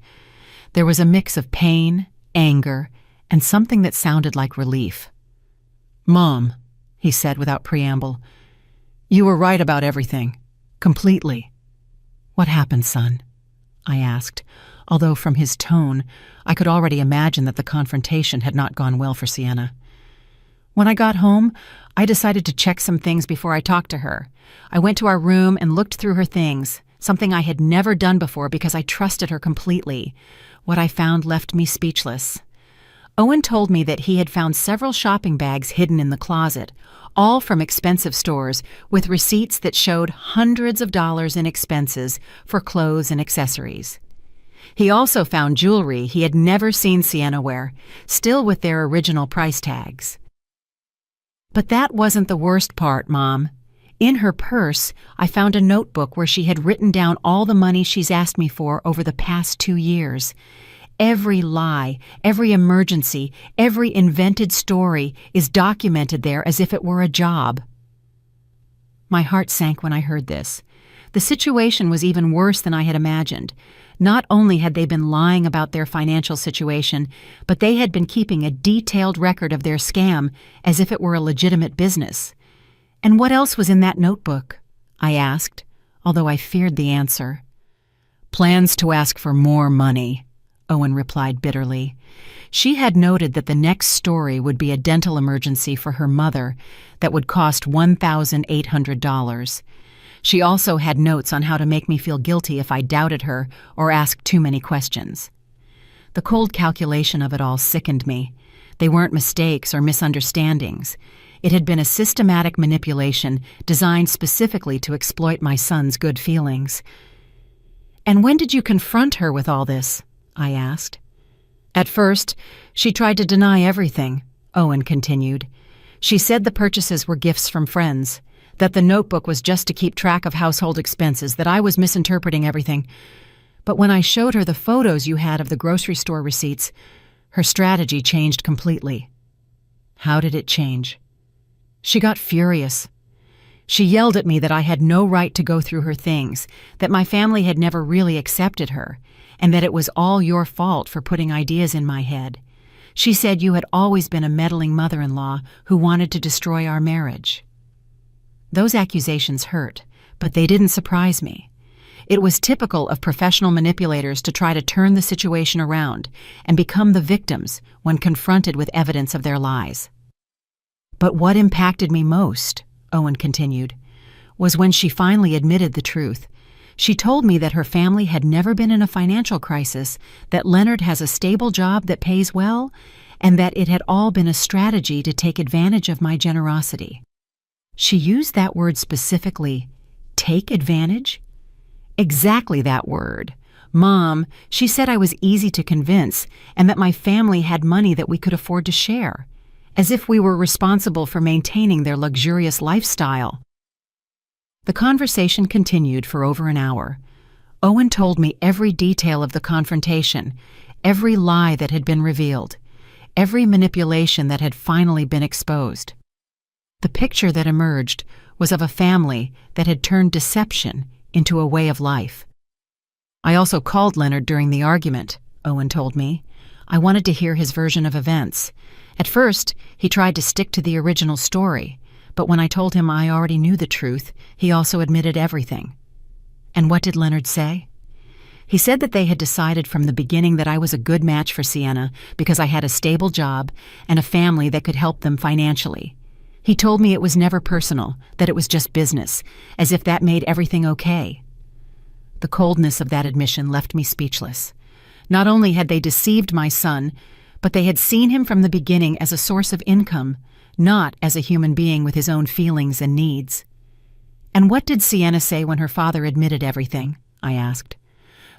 There was a mix of pain, anger, and something that sounded like relief. "Mom," he said without preamble, You were right about everything. Completely. What happened, son? I asked, although from his tone, I could already imagine that the confrontation had not gone well for Sienna. When I got home, I decided to check some things before I talked to her. I went to our room and looked through her things, something I had never done before because I trusted her completely. What I found left me speechless. Owen told me that he had found several shopping bags hidden in the closet, all from expensive stores, with receipts that showed hundreds of dollars in expenses for clothes and accessories. He also found jewelry he had never seen Sienna wear, still with their original price tags. But that wasn't the worst part, Mom. In her purse, I found a notebook where she had written down all the money she's asked me for over the past 2 years. Every lie, every emergency, every invented story is documented there as if it were a job. My heart sank when I heard this. The situation was even worse than I had imagined. Not only had they been lying about their financial situation, but they had been keeping a detailed record of their scam as if it were a legitimate business. And what else was in that notebook? I asked, although I feared the answer. Plans to ask for more money, Owen replied bitterly. She had noted that the next story would be a dental emergency for her mother that would cost $1,800. She also had notes on how to make me feel guilty if I doubted her or asked too many questions. The cold calculation of it all sickened me. They weren't mistakes or misunderstandings. It had been a systematic manipulation designed specifically to exploit my son's good feelings. And when did you confront her with all this? I asked. At first, she tried to deny everything, Owen continued. She said the purchases were gifts from friends, that the notebook was just to keep track of household expenses, that I was misinterpreting everything. But when I showed her the photos you had of the grocery store receipts, her strategy changed completely. How did it change? She got furious. She yelled at me that I had no right to go through her things, that my family had never really accepted her, and that it was all your fault for putting ideas in my head. She said you had always been a meddling mother-in-law who wanted to destroy our marriage. Those accusations hurt, but they didn't surprise me. It was typical of professional manipulators to try to turn the situation around and become the victims when confronted with evidence of their lies. But what impacted me most, Owen continued, was when she finally admitted the truth. She told me that her family had never been in a financial crisis, that Leonard has a stable job that pays well, and that it had all been a strategy to take advantage of my generosity. She used that word specifically, take advantage? Exactly that word. Mom, she said I was easy to convince and that my family had money that we could afford to share, as if we were responsible for maintaining their luxurious lifestyle. The conversation continued for over an hour. Owen told me every detail of the confrontation, every lie that had been revealed, every manipulation that had finally been exposed. The picture that emerged was of a family that had turned deception into a way of life. I also called Leonard during the argument, Owen told me. I wanted to hear his version of events. At first, he tried to stick to the original story, but when I told him I already knew the truth, he also admitted everything. And what did Leonard say? He said that they had decided from the beginning that I was a good match for Sienna because I had a stable job and a family that could help them financially. He told me it was never personal, that it was just business, as if that made everything okay. The coldness of that admission left me speechless. Not only had they deceived my son, but they had seen him from the beginning as a source of income, not as a human being with his own feelings and needs. And what did Sienna say when her father admitted everything? I asked.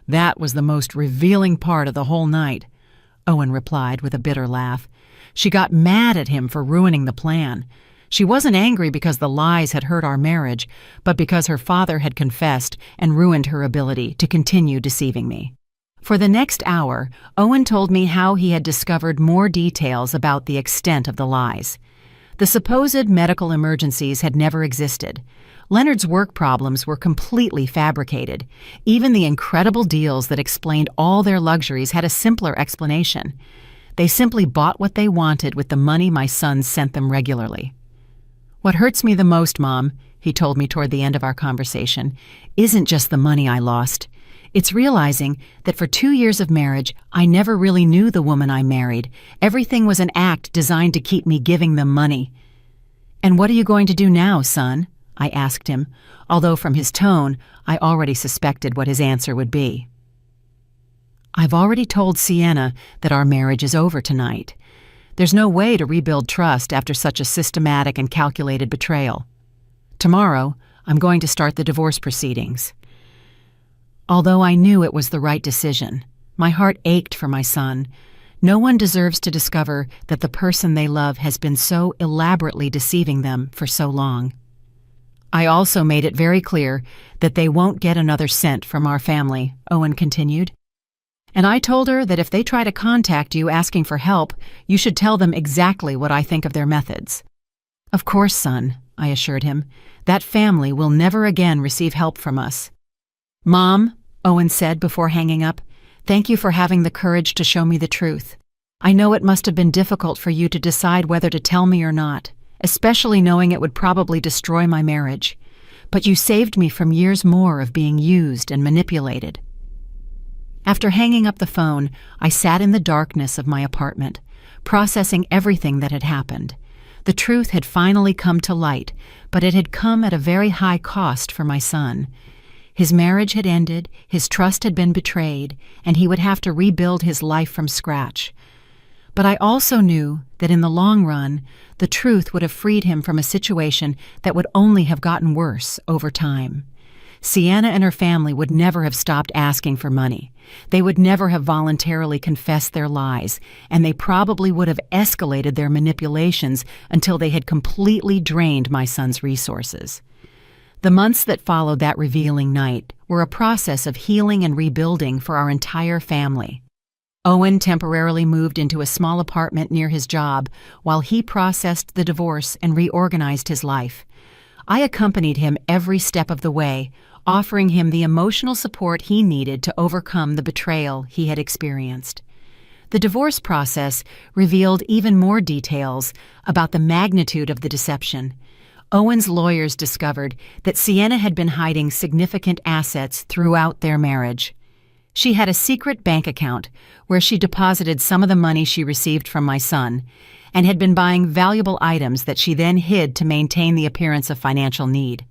That was the most revealing part of the whole night, Owen replied with a bitter laugh. She got mad at him for ruining the plan. She wasn't angry because the lies had hurt our marriage, but because her father had confessed and ruined her ability to continue deceiving me. For the next hour, Owen told me how he had discovered more details about the extent of the lies. The supposed medical emergencies had never existed. Leonard's work problems were completely fabricated. Even the incredible deals that explained all their luxuries had a simpler explanation. They simply bought what they wanted with the money my son sent them regularly. What hurts me the most, Mom, he told me toward the end of our conversation, isn't just the money I lost. It's realizing that for 2 years of marriage, I never really knew the woman I married. Everything was an act designed to keep me giving them money. "And what are you going to do now, son?" I asked him, although from his tone, I already suspected what his answer would be. "I've already told Sienna that our marriage is over tonight. There's no way to rebuild trust after such a systematic and calculated betrayal. Tomorrow, I'm going to start the divorce proceedings." Although I knew it was the right decision, my heart ached for my son. No one deserves to discover that the person they love has been so elaborately deceiving them for so long. I also made it very clear that they won't get another cent from our family, Owen continued. "And I told her that if they try to contact you asking for help, you should tell them exactly what I think of their methods." "Of course, son," I assured him. "That family will never again receive help from us." "Mom," Owen said before hanging up, "thank you for having the courage to show me the truth. I know it must have been difficult for you to decide whether to tell me or not, especially knowing it would probably destroy my marriage. But you saved me from years more of being used and manipulated." After hanging up the phone, I sat in the darkness of my apartment, processing everything that had happened. The truth had finally come to light, but it had come at a very high cost for my son. His marriage had ended, his trust had been betrayed, and he would have to rebuild his life from scratch. But I also knew that in the long run, the truth would have freed him from a situation that would only have gotten worse over time. Sienna and her family would never have stopped asking for money. They would never have voluntarily confessed their lies, and they probably would have escalated their manipulations until they had completely drained my son's resources. The months that followed that revealing night were a process of healing and rebuilding for our entire family. Owen temporarily moved into a small apartment near his job while he processed the divorce and reorganized his life. I accompanied him every step of the way, offering him the emotional support he needed to overcome the betrayal he had experienced. The divorce process revealed even more details about the magnitude of the deception. Owen's lawyers discovered that Sienna had been hiding significant assets throughout their marriage. She had a secret bank account where she deposited some of the money she received from my son and had been buying valuable items that she then hid to maintain the appearance of financial need.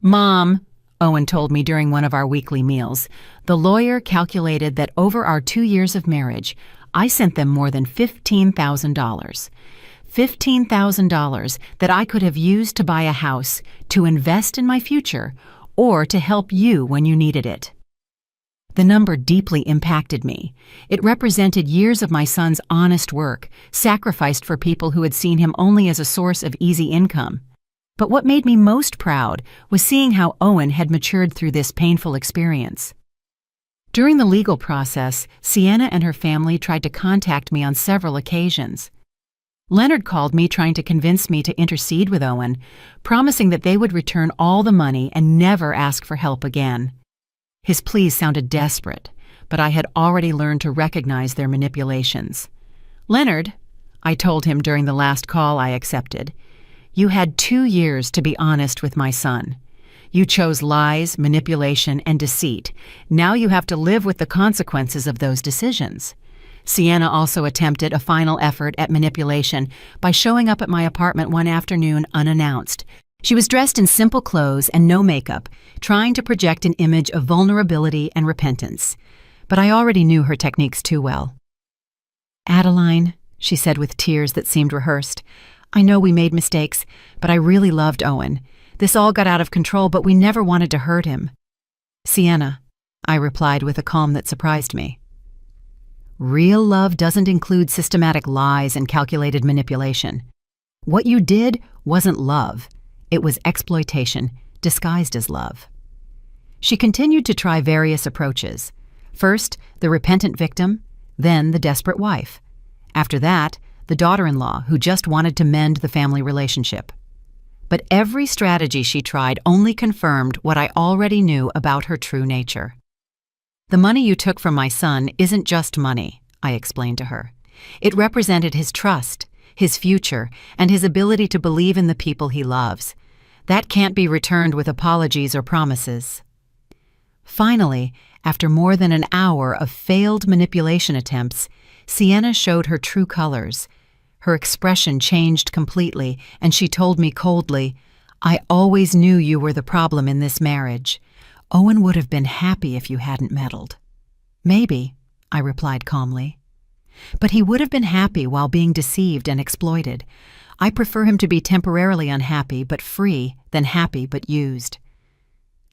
"Mom," Owen told me during one of our weekly meals, "the lawyer calculated that over our 2 years of marriage, I sent them more than $15,000. $15,000 that I could have used to buy a house, to invest in my future, or to help you when you needed it." The number deeply impacted me. It represented years of my son's honest work, sacrificed for people who had seen him only as a source of easy income. But what made me most proud was seeing how Owen had matured through this painful experience. During the legal process, Sienna and her family tried to contact me on several occasions. Leonard called me trying to convince me to intercede with Owen, promising that they would return all the money and never ask for help again. His pleas sounded desperate, but I had already learned to recognize their manipulations. "Leonard," I told him during the last call I accepted, "you had 2 years to be honest with my son. You chose lies, manipulation, and deceit. Now you have to live with the consequences of those decisions." Sienna also attempted a final effort at manipulation by showing up at my apartment one afternoon unannounced. She was dressed in simple clothes and no makeup, trying to project an image of vulnerability and repentance. But I already knew her techniques too well. "Adeline," she said with tears that seemed rehearsed, "I know we made mistakes, but I really loved Owen. This all got out of control, but we never wanted to hurt him." "Sienna," I replied with a calm that surprised me. "Real love doesn't include systematic lies and calculated manipulation. What you did wasn't love. It was exploitation, disguised as love." She continued to try various approaches. First, the repentant victim, then the desperate wife. After that, the daughter-in-law who just wanted to mend the family relationship. But every strategy she tried only confirmed what I already knew about her true nature. "The money you took from my son isn't just money," I explained to her. "It represented his trust, his future, and his ability to believe in the people he loves. That can't be returned with apologies or promises. Finally, after more than an hour of failed manipulation attempts, Sienna showed her true colors. Her expression changed completely, and she told me coldly, "I always knew you were the problem in this marriage. Owen would have been happy if you hadn't meddled." "Maybe," I replied calmly. "But he would have been happy while being deceived and exploited. I prefer him to be temporarily unhappy but free than happy but used."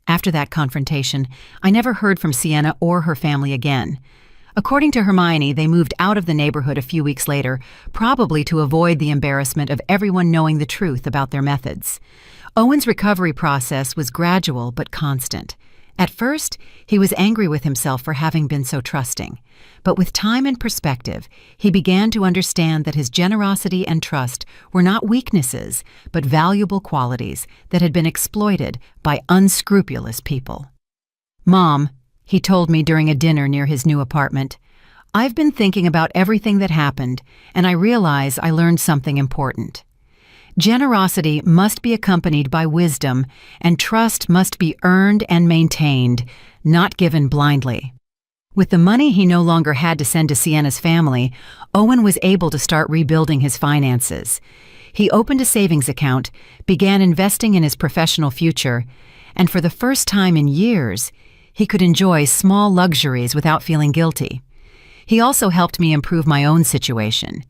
After that confrontation, I never heard from Sienna or her family again. According to Hermione, they moved out of the neighborhood a few weeks later, probably to avoid the embarrassment of everyone knowing the truth about their methods. Owen's recovery process was gradual but constant. At first, he was angry with himself for having been so trusting. But with time and perspective, he began to understand that his generosity and trust were not weaknesses, but valuable qualities that had been exploited by unscrupulous people. "Mom," he told me during a dinner near his new apartment, "I've been thinking about everything that happened, and I realize I learned something important. Generosity must be accompanied by wisdom, and trust must be earned and maintained, not given blindly." With the money he no longer had to send to Sienna's family, Owen was able to start rebuilding his finances. He opened a savings account, began investing in his professional future, and for the first time in years, he could enjoy small luxuries without feeling guilty. He also helped me improve my own situation.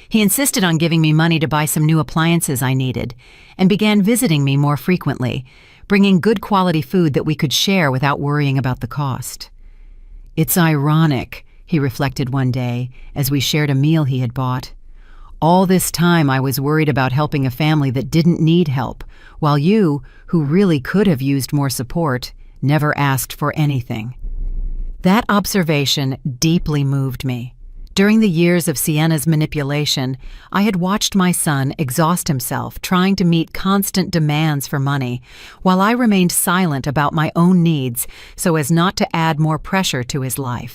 He insisted on giving me money to buy some new appliances I needed, and began visiting me more frequently, bringing good quality food that we could share without worrying about the cost. "It's ironic," he reflected one day as we shared a meal he had bought. "All this time I was worried about helping a family that didn't need help, while you, who really could have used more support, never asked for anything." That observation deeply moved me. During the years of Sienna's manipulation, I had watched my son exhaust himself trying to meet constant demands for money, while I remained silent about my own needs so as not to add more pressure to his life.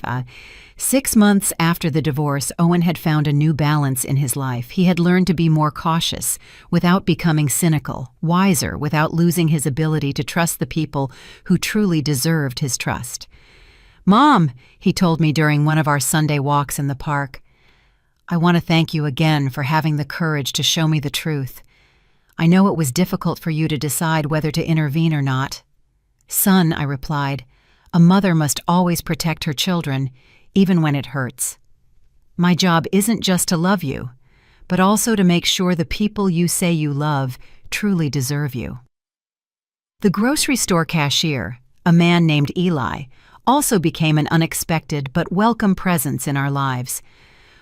6 months after the divorce, Owen had found a new balance in his life. He had learned to be more cautious without becoming cynical, wiser without losing his ability to trust the people who truly deserved his trust. "Mom," he told me during one of our Sunday walks in the park, "I want to thank you again for having the courage to show me the truth. I know it was difficult for you to decide whether to intervene or not." "Son," I replied, "a mother must always protect her children, even when it hurts. My job isn't just to love you, but also to make sure the people you say you love truly deserve you." The grocery store cashier, a man named Eli, also became an unexpected but welcome presence in our lives.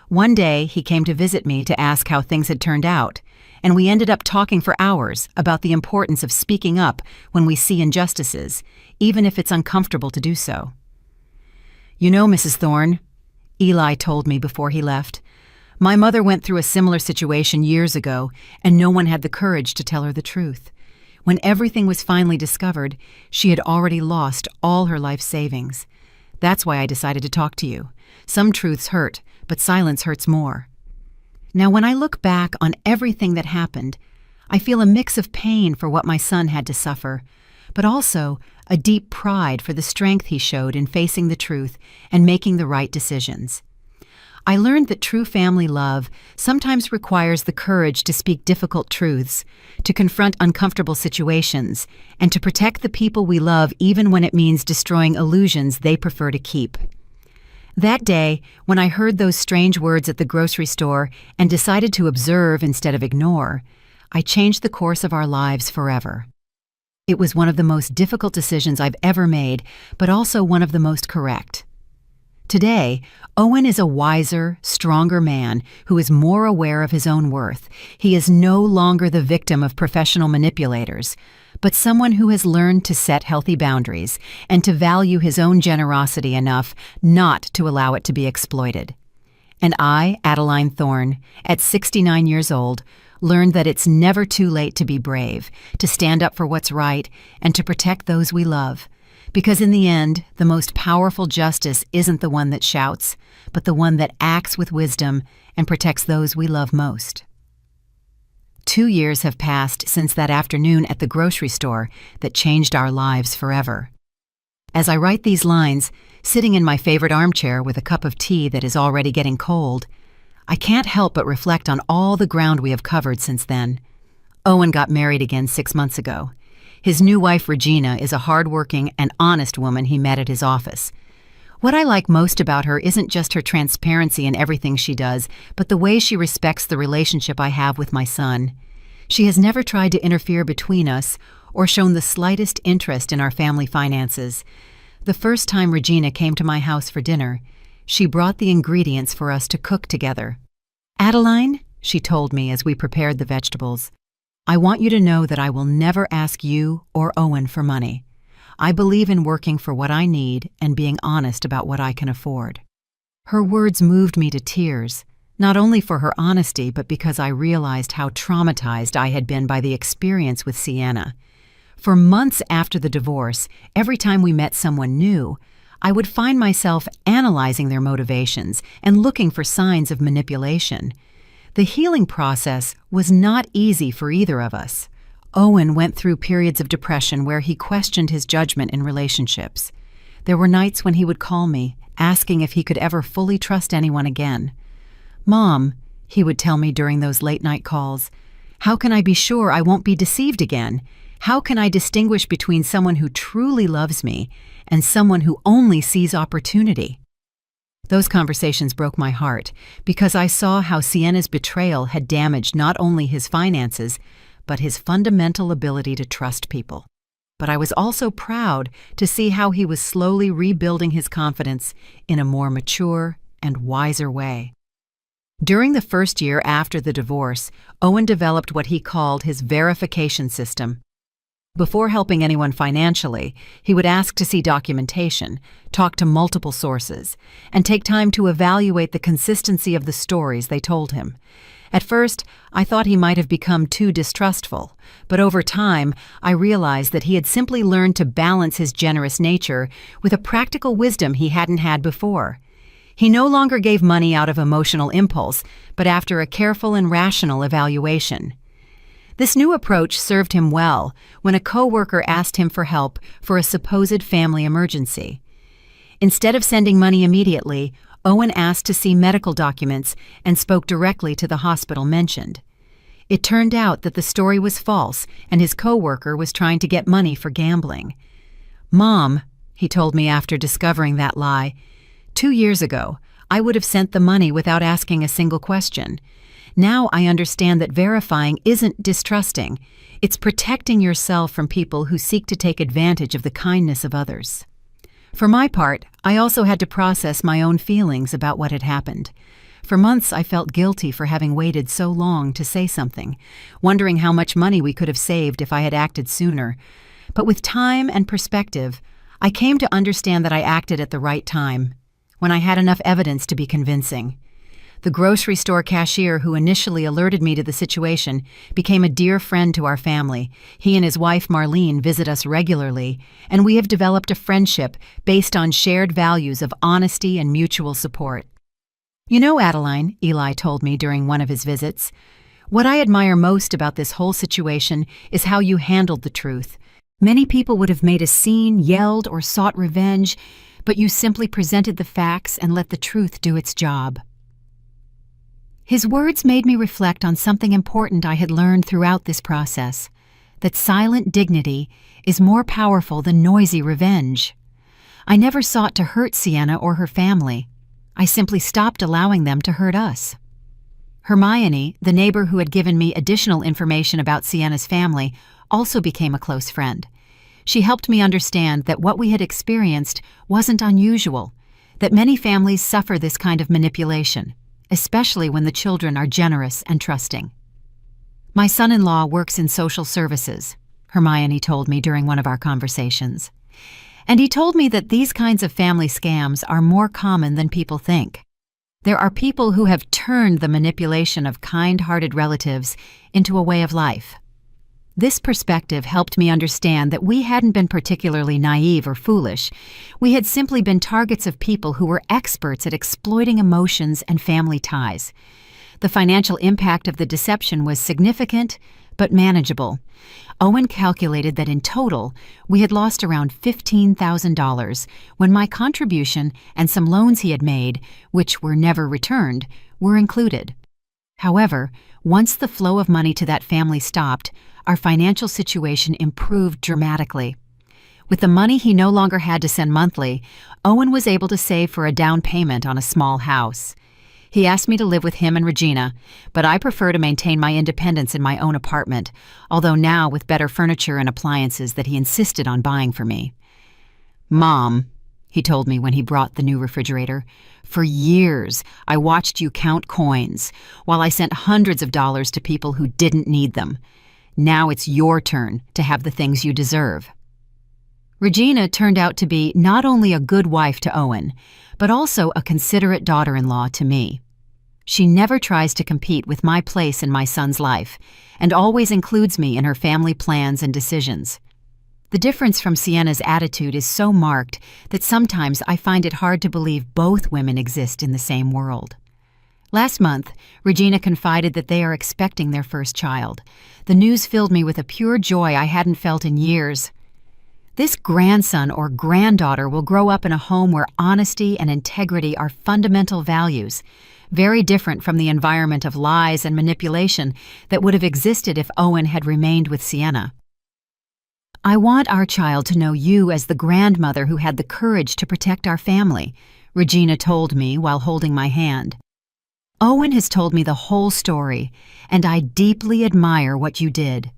One day, he came to visit me to ask how things had turned out, and we ended up talking for hours about the importance of speaking up when we see injustices, even if it's uncomfortable to do so. "You know, Mrs. Thorne," Eli told me before he left, "my mother went through a similar situation years ago, and no one had the courage to tell her the truth. When everything was finally discovered, she had already lost all her life savings. That's why I decided to talk to you. Some truths hurt, but silence hurts more." Now, when I look back on everything that happened, I feel a mix of pain for what my son had to suffer, but also a deep pride for the strength he showed in facing the truth and making the right decisions. I learned that true family love sometimes requires the courage to speak difficult truths, to confront uncomfortable situations, and to protect the people we love even when it means destroying illusions they prefer to keep. That day, when I heard those strange words at the grocery store and decided to observe instead of ignore, I changed the course of our lives forever. It was one of the most difficult decisions I've ever made, but also one of the most correct. Today, Owen is a wiser, stronger man who is more aware of his own worth. He is no longer the victim of professional manipulators, but someone who has learned to set healthy boundaries and to value his own generosity enough not to allow it to be exploited. And I, Adeline Thorne, at 69 years old, learned that it's never too late to be brave, to stand up for what's right, and to protect those we love. Because in the end, the most powerful justice isn't the one that shouts, but the one that acts with wisdom and protects those we love most. 2 years have passed since that afternoon at the grocery store that changed our lives forever. As I write these lines, sitting in my favorite armchair with a cup of tea that is already getting cold, I can't help but reflect on all the ground we have covered since then. Owen got married again 6 months ago. His new wife, Regina, is a hardworking and honest woman he met at his office. What I like most about her isn't just her transparency in everything she does, but the way she respects the relationship I have with my son. She has never tried to interfere between us or shown the slightest interest in our family finances. The first time Regina came to my house for dinner, she brought the ingredients for us to cook together. "Adeline," she told me as we prepared the vegetables, "I want you to know that I will never ask you or Owen for money. I believe in working for what I need and being honest about what I can afford." Her words moved me to tears, not only for her honesty, but because I realized how traumatized I had been by the experience with Sienna. For months after the divorce, every time we met someone new, I would find myself analyzing their motivations and looking for signs of manipulation. The healing process was not easy for either of us. Owen went through periods of depression where he questioned his judgment in relationships. There were nights when he would call me, asking if he could ever fully trust anyone again. "Mom," he would tell me during those late-night calls, "how can I be sure I won't be deceived again? How can I distinguish between someone who truly loves me and someone who only sees opportunity?" Those conversations broke my heart because I saw how Sienna's betrayal had damaged not only his finances, but his fundamental ability to trust people. But I was also proud to see how he was slowly rebuilding his confidence in a more mature and wiser way. During the first year after the divorce, Owen developed what he called his verification system. Before helping anyone financially, he would ask to see documentation, talk to multiple sources, and take time to evaluate the consistency of the stories they told him. At first, I thought he might have become too distrustful, but over time, I realized that he had simply learned to balance his generous nature with a practical wisdom he hadn't had before. He no longer gave money out of emotional impulse, but after a careful and rational evaluation. This new approach served him well when a coworker asked him for help for a supposed family emergency. Instead of sending money immediately, Owen asked to see medical documents and spoke directly to the hospital mentioned. It turned out that the story was false and his coworker was trying to get money for gambling. "Mom," he told me after discovering that lie, "2 years ago, I would have sent the money without asking a single question. Now I understand that verifying isn't distrusting. It's protecting yourself from people who seek to take advantage of the kindness of others." For my part, I also had to process my own feelings about what had happened. For months, I felt guilty for having waited so long to say something, wondering how much money we could have saved if I had acted sooner. But with time and perspective, I came to understand that I acted at the right time, when I had enough evidence to be convincing. The grocery store cashier who initially alerted me to the situation became a dear friend to our family. He and his wife Marlene visit us regularly, and we have developed a friendship based on shared values of honesty and mutual support. "You know, Adeline," Eli told me during one of his visits, "what I admire most about this whole situation is how you handled the truth. Many people would have made a scene, yelled, or sought revenge, but you simply presented the facts and let the truth do its job." His words made me reflect on something important I had learned throughout this process, that silent dignity is more powerful than noisy revenge. I never sought to hurt Sienna or her family. I simply stopped allowing them to hurt us. Hermione, the neighbor who had given me additional information about Sienna's family, also became a close friend. She helped me understand that what we had experienced wasn't unusual, that many families suffer this kind of manipulation, especially when the children are generous and trusting. "My son-in-law works in social services," Hermione told me during one of our conversations. "And he told me that these kinds of family scams are more common than people think. There are people who have turned the manipulation of kind-hearted relatives into a way of life." This perspective helped me understand that we hadn't been particularly naive or foolish. We had simply been targets of people who were experts at exploiting emotions and family ties. The financial impact of the deception was significant, but manageable. Owen calculated that in total, we had lost around $15,000 when my contribution and some loans he had made, which were never returned, were included. However, once the flow of money to that family stopped, our financial situation improved dramatically. With the money he no longer had to send monthly, Owen was able to save for a down payment on a small house. He asked me to live with him and Regina, but I prefer to maintain my independence in my own apartment, although now with better furniture and appliances that he insisted on buying for me. "Mom," he told me when he brought the new refrigerator, "for years I watched you count coins while I sent hundreds of dollars to people who didn't need them. Now it's your turn to have the things you deserve." Regina turned out to be not only a good wife to Owen, but also a considerate daughter-in-law to me. She never tries to compete with my place in my son's life, and always includes me in her family plans and decisions. The difference from Sienna's attitude is so marked that sometimes I find it hard to believe both women exist in the same world. Last month, Regina confided that they are expecting their first child. The news filled me with a pure joy I hadn't felt in years. This grandson or granddaughter will grow up in a home where honesty and integrity are fundamental values, very different from the environment of lies and manipulation that would have existed if Owen had remained with Sienna. "I want our child to know you as the grandmother who had the courage to protect our family," Regina told me while holding my hand. "Owen has told me the whole story, and I deeply admire what you did.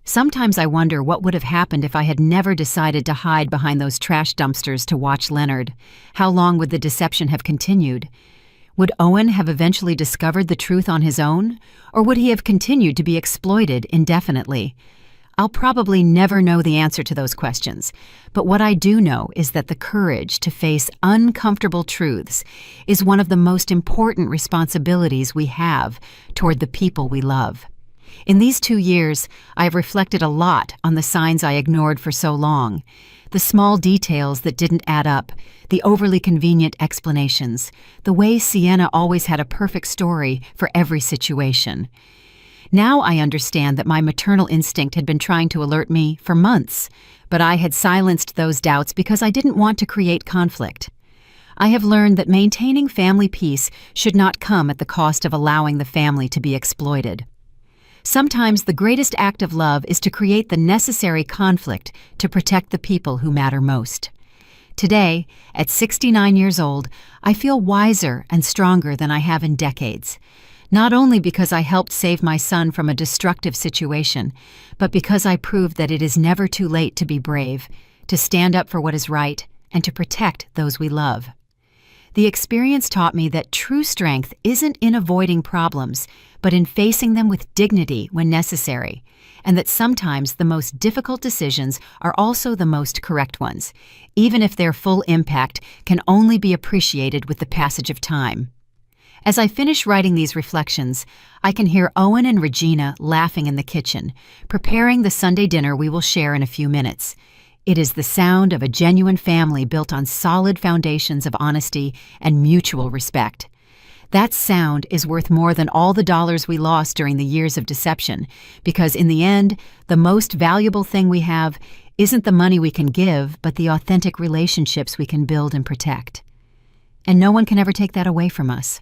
Sometimes I wonder what would have happened if I had never decided to hide behind those trash dumpsters to watch Leonard. How long would the deception have continued? Would Owen have eventually discovered the truth on his own, or would he have continued to be exploited indefinitely? I'll probably never know the answer to those questions, but what I do know is that the courage to face uncomfortable truths is one of the most important responsibilities we have toward the people we love. In these 2 years, I have reflected a lot on the signs I ignored for so long, the small details that didn't add up, the overly convenient explanations, the way Sienna always had a perfect story for every situation. Now I understand that my maternal instinct had been trying to alert me for months, but I had silenced those doubts because I didn't want to create conflict. I have learned that maintaining family peace should not come at the cost of allowing the family to be exploited. Sometimes the greatest act of love is to create the necessary conflict to protect the people who matter most. Today, at 69 years old, I feel wiser and stronger than I have in decades. Not only because I helped save my son from a destructive situation, but because I proved that it is never too late to be brave, to stand up for what is right, and to protect those we love. The experience taught me that true strength isn't in avoiding problems, but in facing them with dignity when necessary, and that sometimes the most difficult decisions are also the most correct ones, even if their full impact can only be appreciated with the passage of time. As I finish writing these reflections, I can hear Owen and Regina laughing in the kitchen, preparing the Sunday dinner we will share in a few minutes. It is the sound of a genuine family built on solid foundations of honesty and mutual respect. That sound is worth more than all the dollars we lost during the years of deception, because in the end, the most valuable thing we have isn't the money we can give, but the authentic relationships we can build and protect. And no one can ever take that away from us.